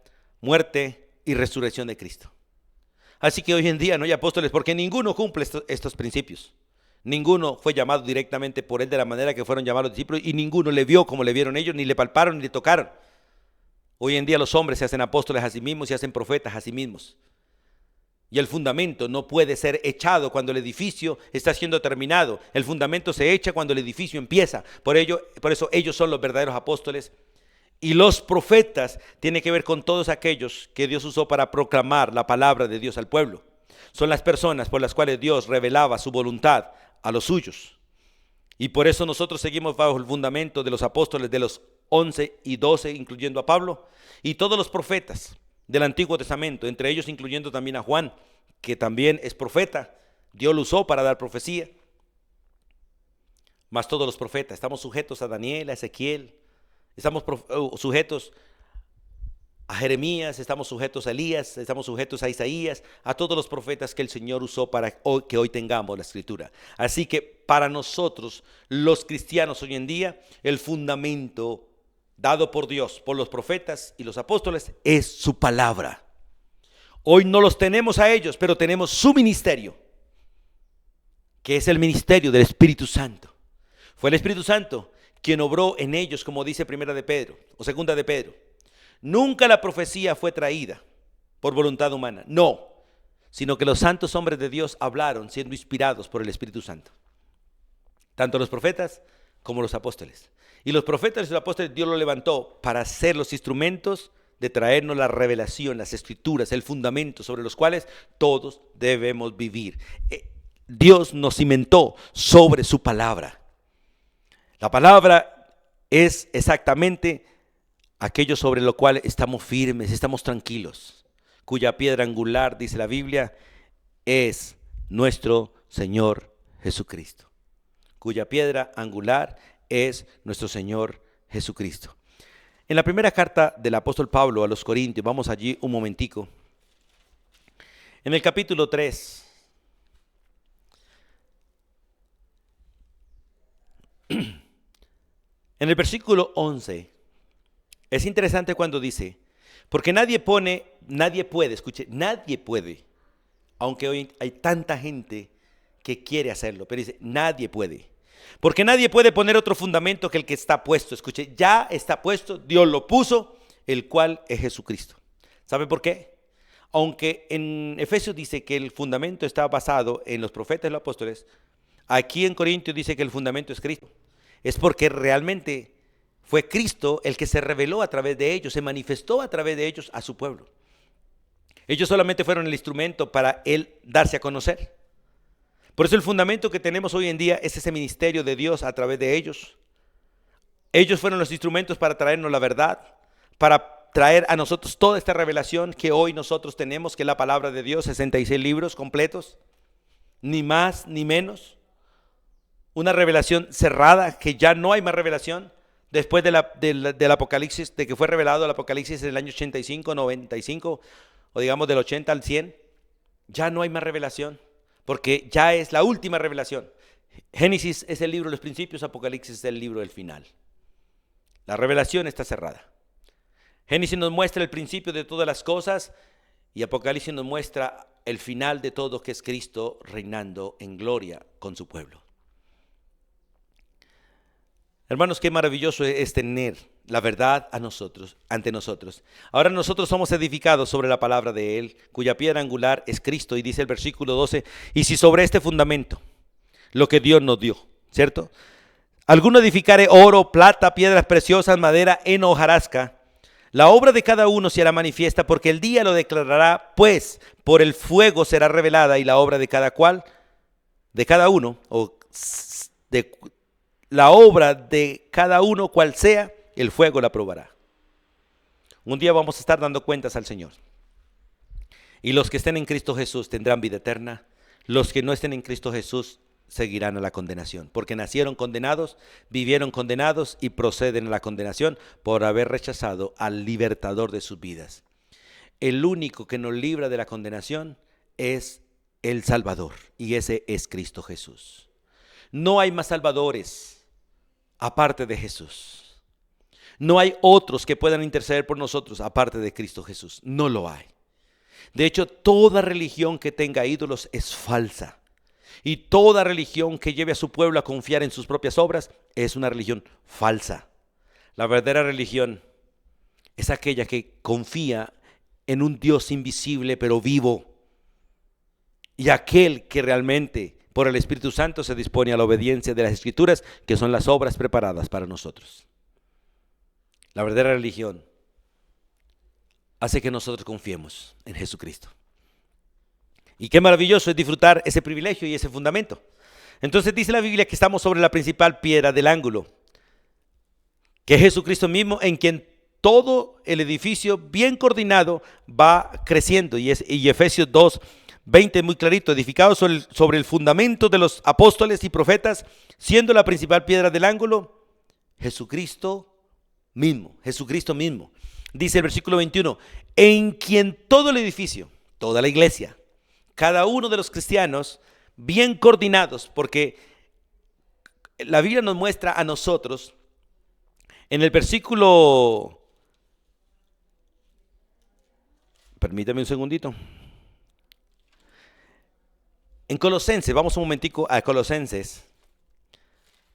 muerte y resurrección de Cristo. Así que hoy en día no hay apóstoles porque ninguno cumple estos principios. Ninguno fue llamado directamente por Él de la manera que fueron llamados los discípulos y ninguno le vio como le vieron ellos, ni le palparon, ni le tocaron. Hoy en día los hombres se hacen apóstoles a sí mismos y hacen profetas a sí mismos. Y el fundamento no puede ser echado cuando el edificio está siendo terminado. El fundamento se echa cuando el edificio empieza. Por eso ellos son los verdaderos apóstoles. Y los profetas tienen que ver con todos aquellos que Dios usó para proclamar la palabra de Dios al pueblo. Son las personas por las cuales Dios revelaba su voluntad a los suyos. Y por eso nosotros seguimos bajo el fundamento de los apóstoles, de los 11 y 12, incluyendo a Pablo, y todos los profetas del Antiguo Testamento, entre ellos incluyendo también a Juan, que también es profeta. Dios lo usó para dar profecía. Más todos los profetas, estamos sujetos a Daniel, a Ezequiel, estamos sujetos a Jeremías, estamos sujetos a Elías, estamos sujetos a Isaías, a todos los profetas que el Señor usó para que hoy tengamos la Escritura. Así que para nosotros, los cristianos hoy en día, el fundamento dado por Dios, por los profetas y los apóstoles, es su palabra. Hoy no los tenemos a ellos, pero tenemos su ministerio, que es el ministerio del Espíritu Santo. Fue el Espíritu Santo quien obró en ellos, como dice Primera de Pedro o Segunda de Pedro. Nunca la profecía fue traída por voluntad humana, no, sino que los santos hombres de Dios hablaron siendo inspirados por el Espíritu Santo. Tanto los profetas como los apóstoles. Y los profetas y los apóstoles Dios los levantó para ser los instrumentos de traernos la revelación, las escrituras, el fundamento sobre los cuales todos debemos vivir. Dios nos cimentó sobre su palabra. La palabra es exactamente aquello sobre lo cual estamos firmes, estamos tranquilos, cuya piedra angular, dice la Biblia, es nuestro Señor Jesucristo. Cuya piedra angular es nuestro Señor Jesucristo. En la primera carta del apóstol Pablo a los Corintios, vamos allí un momentico. En el capítulo 3, en el versículo 11, es interesante cuando dice, porque nadie puede, aunque hoy hay tanta gente que quiere hacerlo, pero dice, nadie puede. Porque nadie puede poner otro fundamento que el que está puesto. Escuche, ya está puesto, Dios lo puso, el cual es Jesucristo. ¿Sabe por qué? Aunque en Efesios dice que el fundamento está basado en los profetas y los apóstoles, aquí en Corintios dice que el fundamento es Cristo. Es porque realmente fue Cristo el que se reveló a través de ellos, se manifestó a través de ellos a su pueblo. Ellos solamente fueron el instrumento para Él darse a conocer. Por eso el fundamento que tenemos hoy en día es ese ministerio de Dios a través de ellos. Ellos fueron los instrumentos para traernos la verdad, para traer a nosotros toda esta revelación que hoy nosotros tenemos, que es la palabra de Dios, 66 libros completos. ni más ni menos. Una revelación cerrada, que ya no hay más revelación. Después del Apocalipsis, de que fue revelado el Apocalipsis en el año 85, 95, o digamos del 80 al 100, ya no hay más revelación, porque ya es la última revelación. Génesis es el libro de los principios, Apocalipsis es el libro del final. La revelación está cerrada. Génesis nos muestra el principio de todas las cosas y Apocalipsis nos muestra el final de todo, que es Cristo reinando en gloria con su pueblo. Hermanos, qué maravilloso es tener la verdad ante nosotros. Ahora nosotros somos edificados sobre la palabra de Él, cuya piedra angular es Cristo, y dice el versículo 12, y si sobre este fundamento, lo que Dios nos dio, ¿cierto? Alguno edificare oro, plata, piedras preciosas, madera, heno, hojarasca, la obra de cada uno se hará manifiesta, porque el día lo declarará, pues por el fuego será revelada, y la obra de cada uno, la obra de cada uno cual sea, el fuego la probará. Un día vamos a estar dando cuentas al Señor. Y los que estén en Cristo Jesús tendrán vida eterna. Los que no estén en Cristo Jesús seguirán a la condenación, porque nacieron condenados, vivieron condenados y proceden a la condenación por haber rechazado al libertador de sus vidas. El único que nos libra de la condenación es el Salvador, y ese es Cristo Jesús. No hay más salvadores aparte de Jesús. No hay otros que puedan interceder por nosotros aparte de Cristo Jesús. No lo hay. De hecho, toda religión que tenga ídolos es falsa. Y toda religión que lleve a su pueblo a confiar en sus propias obras es una religión falsa. La verdadera religión es aquella que confía en un Dios invisible pero vivo, y aquel que realmente por el Espíritu Santo se dispone a la obediencia de las Escrituras, que son las obras preparadas para nosotros. La verdadera religión hace que nosotros confiemos en Jesucristo. Y qué maravilloso es disfrutar ese privilegio y ese fundamento. Entonces dice la Biblia que estamos sobre la principal piedra del ángulo, que es Jesucristo mismo, en quien todo el edificio bien coordinado va creciendo. Y Efesios 2:20 muy clarito, edificado sobre el fundamento de los apóstoles y profetas, siendo la principal piedra del ángulo Jesucristo mismo. Dice el versículo 21, en quien todo el edificio, toda la iglesia, cada uno de los cristianos, bien coordinados, porque la Biblia nos muestra a nosotros, en el versículo, permítame un segundito, en Colosenses, vamos un momentico a Colosenses,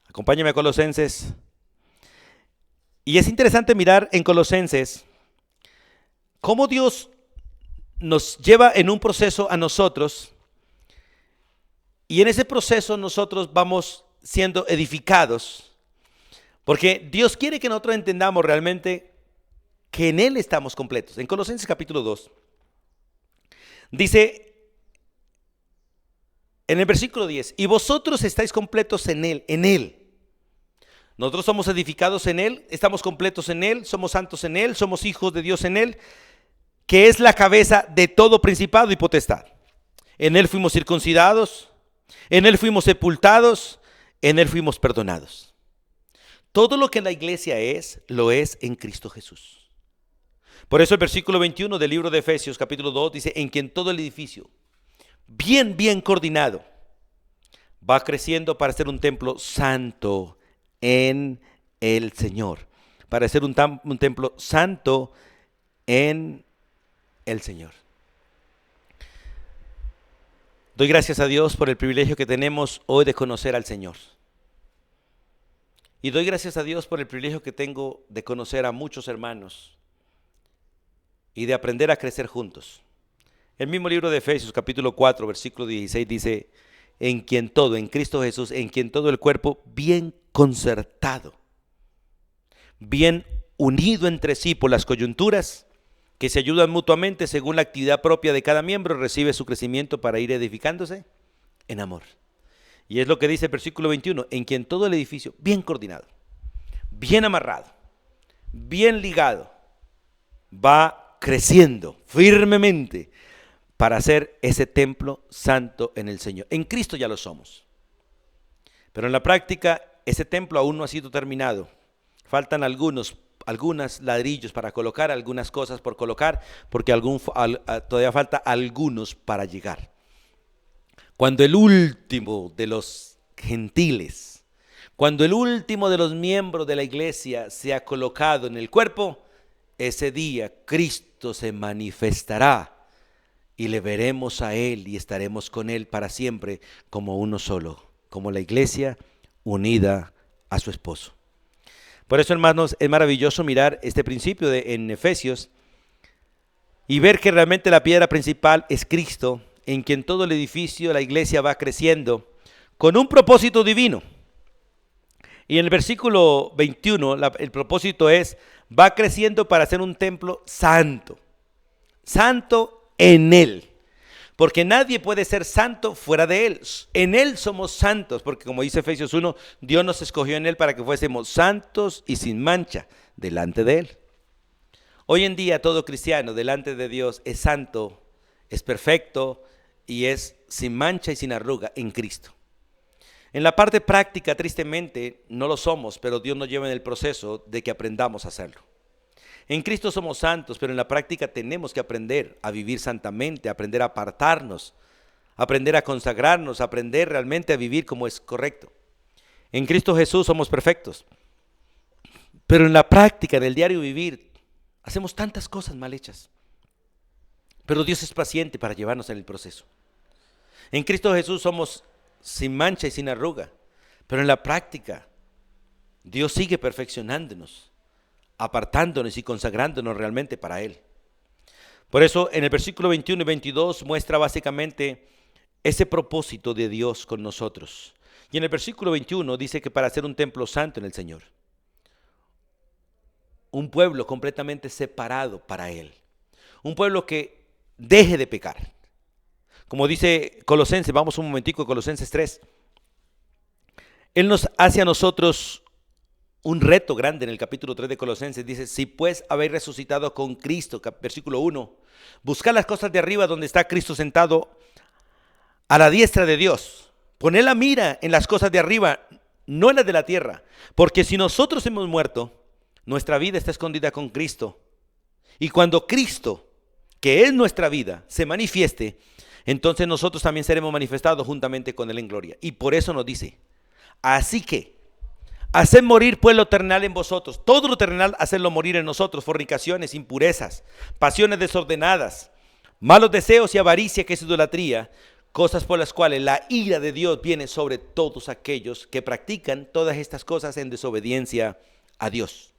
acompáñame a Colosenses, y es interesante mirar en Colosenses cómo Dios nos lleva en un proceso a nosotros, y en ese proceso nosotros vamos siendo edificados, porque Dios quiere que nosotros entendamos realmente que en Él estamos completos. En Colosenses capítulo 2 dice en el versículo 10, y vosotros estáis completos en Él. Nosotros somos edificados en Él, estamos completos en Él, somos santos en Él, somos hijos de Dios en Él, que es la cabeza de todo principado y potestad. En Él fuimos circuncidados, en Él fuimos sepultados, en Él fuimos perdonados. Todo lo que la iglesia lo es en Cristo Jesús. Por eso el versículo 21 del libro de Efesios capítulo 2 dice, en quien todo el edificio, bien coordinado, va creciendo para ser un templo santo en el Señor. Para ser un templo santo en el Señor. Doy gracias a Dios por el privilegio que tenemos hoy de conocer al Señor. Y doy gracias a Dios por el privilegio que tengo de conocer a muchos hermanos y de aprender a crecer juntos. El mismo libro de Efesios capítulo 4 versículo 16 dice, en Cristo Jesús, en quien todo el cuerpo bien concertado, bien unido entre sí por las coyunturas, que se ayudan mutuamente según la actividad propia de cada miembro, recibe su crecimiento para ir edificándose en amor. Y es lo que dice el versículo 21, en quien todo el edificio bien coordinado, bien amarrado, bien ligado, va creciendo firmemente para hacer ese templo santo en el Señor. En Cristo ya lo somos. Pero en la práctica, ese templo aún no ha sido terminado. Faltan algunos ladrillos para colocar, algunas cosas por colocar, porque todavía falta algunos para llegar. Cuando el último de los gentiles, cuando el último de los miembros de la iglesia se ha colocado en el cuerpo, ese día Cristo se manifestará y le veremos a Él y estaremos con Él para siempre como uno solo, como la iglesia unida a su esposo. Por eso, hermanos, es maravilloso mirar este principio en Efesios y ver que realmente la piedra principal es Cristo, en quien todo el edificio, la iglesia va creciendo con un propósito divino. Y en el versículo 21, el propósito es, va creciendo para ser un templo santo, santo en Él. Porque nadie puede ser santo fuera de Él. En Él somos santos, porque como dice Efesios 1, Dios nos escogió en Él para que fuésemos santos y sin mancha delante de Él. Hoy en día todo cristiano delante de Dios es santo, es perfecto y es sin mancha y sin arruga en Cristo. En la parte práctica, tristemente, no lo somos, pero Dios nos lleva en el proceso de que aprendamos a hacerlo. En Cristo somos santos, pero en la práctica tenemos que aprender a vivir santamente, aprender a apartarnos, aprender a consagrarnos, aprender realmente a vivir como es correcto. En Cristo Jesús somos perfectos, pero en la práctica, en el diario vivir, hacemos tantas cosas mal hechas. Pero Dios es paciente para llevarnos en el proceso. En Cristo Jesús somos sin mancha y sin arruga, pero en la práctica Dios sigue perfeccionándonos, apartándonos y consagrándonos realmente para Él. Por eso en el versículo 21 y 22 muestra básicamente ese propósito de Dios con nosotros. Y en el versículo 21 dice que para hacer un templo santo en el Señor, un pueblo completamente separado para Él, un pueblo que deje de pecar. Como dice Colosenses, vamos un momentico a Colosenses 3. Él nos hace a nosotros un reto grande en el capítulo 3 de Colosenses. Dice, si pues habéis resucitado con Cristo, versículo 1, buscad las cosas de arriba donde está Cristo sentado a la diestra de Dios. Poned la mira en las cosas de arriba, no en las de la tierra. Porque si nosotros hemos muerto, nuestra vida está escondida con Cristo. Y cuando Cristo, que es nuestra vida, se manifieste, entonces nosotros también seremos manifestados juntamente con Él en gloria. Y por eso nos dice, así que, haced morir pues lo terrenal en vosotros, todo lo terrenal hacedlo morir en nosotros, fornicaciones, impurezas, pasiones desordenadas, malos deseos y avaricia, que es idolatría, cosas por las cuales la ira de Dios viene sobre todos aquellos que practican todas estas cosas en desobediencia a Dios.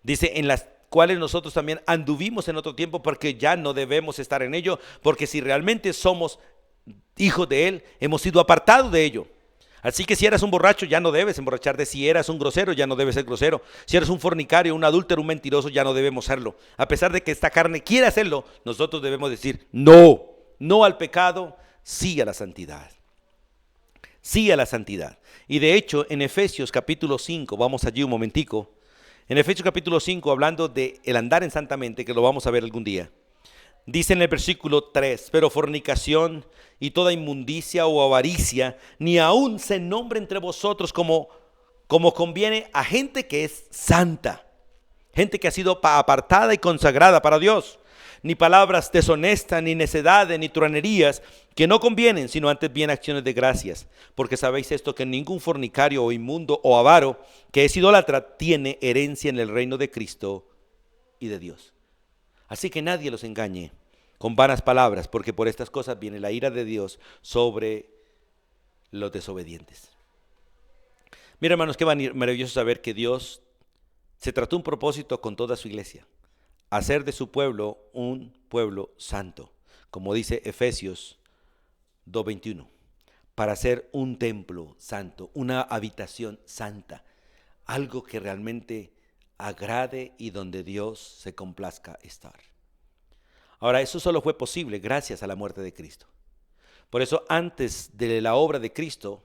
Dice, en las cuales nosotros también anduvimos en otro tiempo, porque ya no debemos estar en ello, porque si realmente somos hijos de Él, hemos sido apartados de ello. Así que si eras un borracho, ya no debes emborracharte. Si eras un grosero, ya no debes ser grosero. Si eres un fornicario, un adúltero, un mentiroso, ya no debemos serlo. A pesar de que esta carne quiere hacerlo, nosotros debemos decir no, no al pecado, sí a la santidad. Sí a la santidad. Y de hecho, en Efesios capítulo 5, vamos allí un momentico. En Efesios capítulo 5, hablando de el andar en santamente, que lo vamos a ver algún día. Dice en el versículo 3, pero fornicación y toda inmundicia o avaricia, ni aún se nombre entre vosotros como conviene a gente que es santa, gente que ha sido apartada y consagrada para Dios, ni palabras deshonestas, ni necedades, ni truanerías, que no convienen, sino antes bien acciones de gracias, porque sabéis esto, que ningún fornicario o inmundo o avaro, que es idólatra, tiene herencia en el reino de Cristo y de Dios. Así que nadie los engañe con vanas palabras, porque por estas cosas viene la ira de Dios sobre los desobedientes. Mira, hermanos, qué maravilloso saber que Dios se trató un propósito con toda su iglesia, hacer de su pueblo un pueblo santo, como dice Efesios 2:21, para hacer un templo santo, una habitación santa, algo que realmente agrade y donde Dios se complazca estar. Ahora, eso solo fue posible gracias a la muerte de Cristo. Por eso, antes de la obra de Cristo,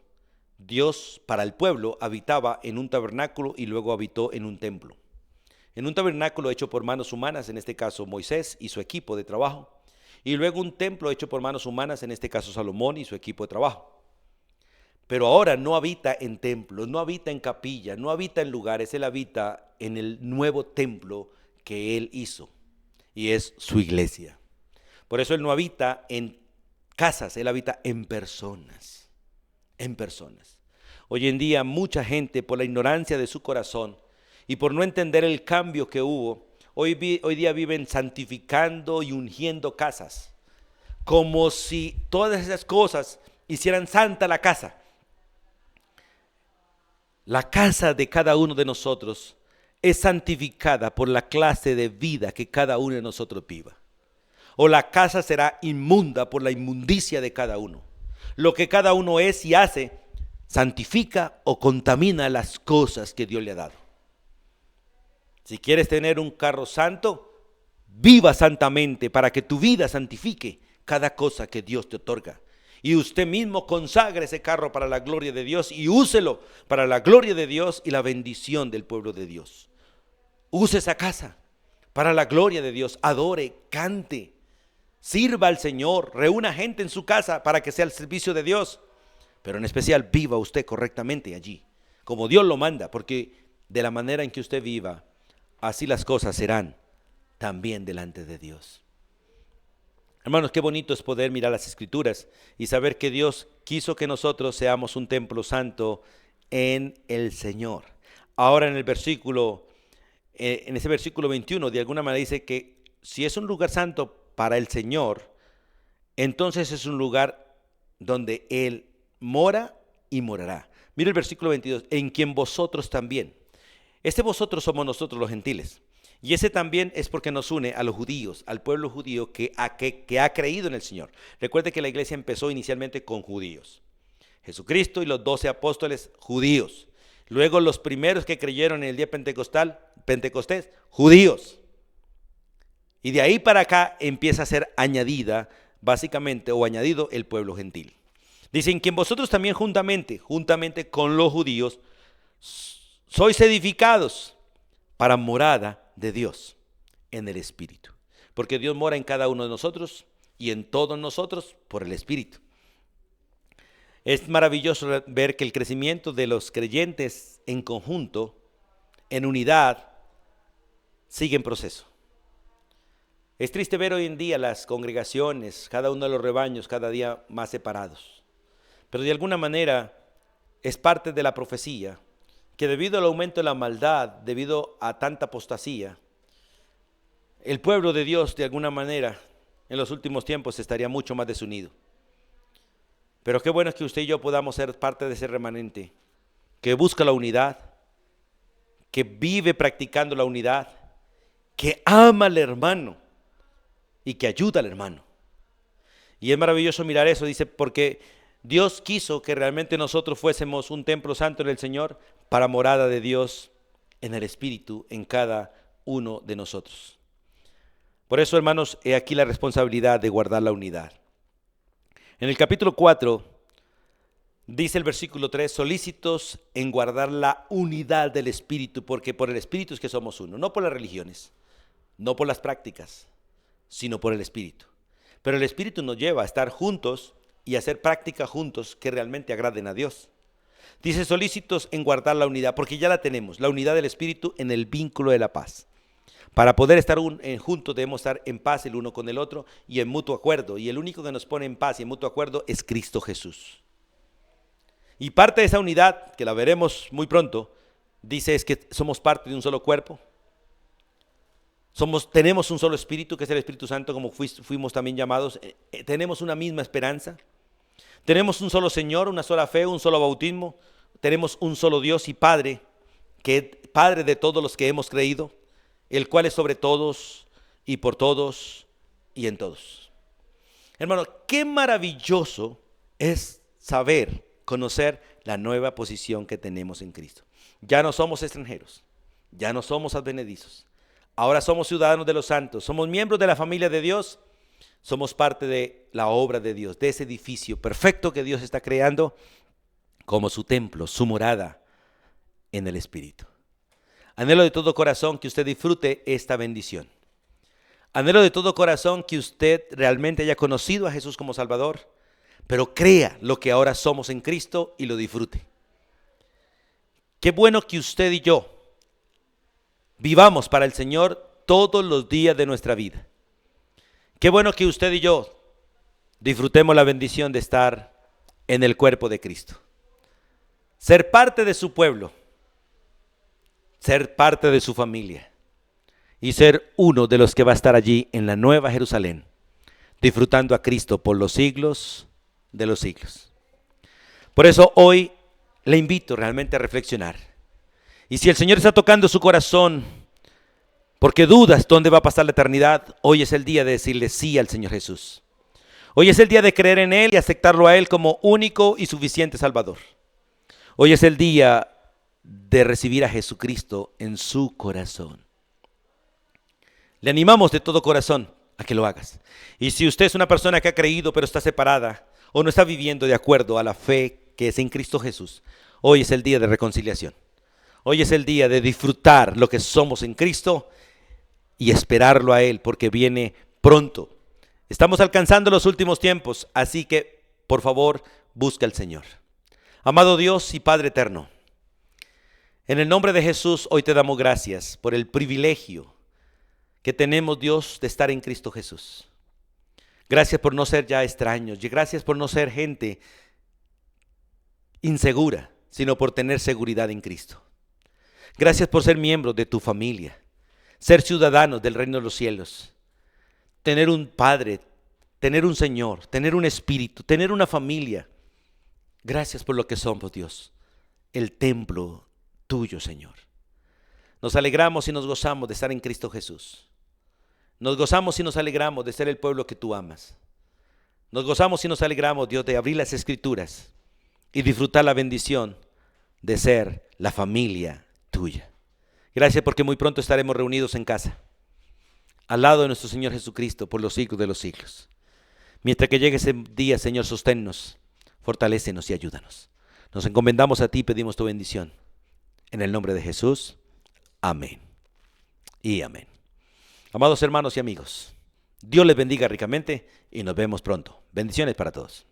Dios para el pueblo habitaba en un tabernáculo y luego habitó en un templo. En un tabernáculo hecho por manos humanas, en este caso Moisés y su equipo de trabajo, y luego un templo hecho por manos humanas, en este caso Salomón y su equipo de trabajo. Pero ahora no habita en templos, no habita en capillas, no habita en lugares, Él habita en el nuevo templo que Él hizo, y es su iglesia. Por eso Él no habita en casas, Él habita en personas, en personas. Hoy en día mucha gente, por la ignorancia de su corazón y por no entender el cambio que hubo, hoy día viven santificando y ungiendo casas, como si todas esas cosas hicieran santa la casa. La casa de cada uno de nosotros es santificada por la clase de vida que cada uno de nosotros viva. O la casa será inmunda por la inmundicia de cada uno. Lo que cada uno es y hace santifica o contamina las cosas que Dios le ha dado. Si quieres tener un carro santo, viva santamente para que tu vida santifique cada cosa que Dios te otorga. Y usted mismo consagre ese carro para la gloria de Dios y úselo para la gloria de Dios y la bendición del pueblo de Dios. Use esa casa para la gloria de Dios, adore, cante, sirva al Señor, reúna gente en su casa para que sea al servicio de Dios, pero en especial viva usted correctamente allí, como Dios lo manda, porque de la manera en que usted viva, así las cosas serán también delante de Dios. Hermanos, qué bonito es poder mirar las Escrituras y saber que Dios quiso que nosotros seamos un templo santo en el Señor. Ahora en ese versículo 21, de alguna manera dice que si es un lugar santo para el Señor, entonces es un lugar donde Él mora y morará. Mira el versículo 22, en quien vosotros también. Este vosotros somos nosotros los gentiles. Y ese también es porque nos une a los judíos, al pueblo judío que ha creído en el Señor. Recuerde que la iglesia empezó inicialmente con judíos. Jesucristo y los 12 apóstoles, judíos. Luego los primeros que creyeron en el día Pentecostés, judíos. Y de ahí para acá empieza a ser añadida, básicamente, o añadido el pueblo gentil. Dicen que vosotros también juntamente con los judíos, sois edificados para morada de Dios en el Espíritu. Porque Dios mora en cada uno de nosotros y en todos nosotros por el Espíritu. Es maravilloso ver que el crecimiento de los creyentes en conjunto, en unidad, sigue en proceso. Es triste ver hoy en día las congregaciones, cada uno de los rebaños, cada día más separados. Pero de alguna manera es parte de la profecía que debido al aumento de la maldad, debido a tanta apostasía, el pueblo de Dios de alguna manera en los últimos tiempos estaría mucho más desunido. Pero qué bueno es que usted y yo podamos ser parte de ese remanente que busca la unidad, que vive practicando la unidad, que ama al hermano y que ayuda al hermano. Y es maravilloso mirar eso, dice, porque Dios quiso que realmente nosotros fuésemos un templo santo en el Señor para morada de Dios en el Espíritu en cada uno de nosotros. Por eso, hermanos, he aquí la responsabilidad de guardar la unidad. En el capítulo 4, dice el versículo 3, solícitos en guardar la unidad del Espíritu, porque por el Espíritu es que somos uno, no por las religiones, no por las prácticas, sino por el Espíritu. Pero el Espíritu nos lleva a estar juntos y hacer prácticas juntos que realmente agraden a Dios. Dice solícitos en guardar la unidad, porque ya la tenemos, la unidad del Espíritu en el vínculo de la paz. Para poder estar juntos debemos estar en paz el uno con el otro y en mutuo acuerdo. Y el único que nos pone en paz y en mutuo acuerdo es Cristo Jesús. Y parte de esa unidad, que la veremos muy pronto, dice es que somos parte de un solo cuerpo. Tenemos un solo espíritu, que es el Espíritu Santo, como fuimos también llamados. Tenemos una misma esperanza. Tenemos un solo Señor, una sola fe, un solo bautismo. Tenemos un solo Dios y Padre, que es Padre de todos los que hemos creído, el cual es sobre todos y por todos y en todos. Hermano, qué maravilloso es saber, conocer la nueva posición que tenemos en Cristo. Ya no somos extranjeros, ya no somos advenedizos. Ahora somos ciudadanos de los santos, somos miembros de la familia de Dios, somos parte de la obra de Dios, de ese edificio perfecto que Dios está creando como su templo, su morada en el Espíritu. Anhelo de todo corazón que usted disfrute esta bendición. Anhelo de todo corazón que usted realmente haya conocido a Jesús como Salvador, pero crea lo que ahora somos en Cristo y lo disfrute. Qué bueno que usted y yo vivamos para el Señor todos los días de nuestra vida. Qué bueno que usted y yo disfrutemos la bendición de estar en el cuerpo de Cristo. Ser parte de su pueblo, ser parte de su familia y ser uno de los que va a estar allí en la Nueva Jerusalén, disfrutando a Cristo por los siglos de los siglos. Por eso hoy le invito realmente a reflexionar. Y si el Señor está tocando su corazón, porque dudas dónde va a pasar la eternidad, hoy es el día de decirle sí al Señor Jesús. Hoy es el día de creer en Él y aceptarlo a Él como único y suficiente Salvador. Hoy es el día de recibir a Jesucristo en su corazón. Le animamos de todo corazón a que lo hagas. Y si usted es una persona que ha creído pero está separada o no está viviendo de acuerdo a la fe que es en Cristo Jesús, hoy es el día de reconciliación. Hoy es el día de disfrutar lo que somos en Cristo y esperarlo a Él porque viene pronto. Estamos alcanzando los últimos tiempos, así que por favor busca al Señor. Amado Dios y Padre eterno, en el nombre de Jesús hoy te damos gracias por el privilegio que tenemos, Dios, de estar en Cristo Jesús. Gracias por no ser ya extraños y gracias por no ser gente insegura, sino por tener seguridad en Cristo. Gracias por ser miembros de tu familia, ser ciudadanos del reino de los cielos, tener un Padre, tener un Señor, tener un Espíritu, tener una familia. Gracias por lo que somos, Dios, el templo tuyo, Señor. Nos alegramos y nos gozamos de estar en Cristo Jesús. Nos gozamos y nos alegramos de ser el pueblo que tú amas. Nos gozamos y nos alegramos, Dios, de abrir las Escrituras y disfrutar la bendición de ser la familia tuya. Gracias porque muy pronto estaremos reunidos en casa, al lado de nuestro Señor Jesucristo, por los siglos de los siglos. Mientras que llegue ese día, Señor, sosténnos, fortalécenos y ayúdanos. Nos encomendamos a ti y pedimos tu bendición. En el nombre de Jesús, amén y amén. Amados hermanos y amigos, Dios les bendiga ricamente y nos vemos pronto. Bendiciones para todos.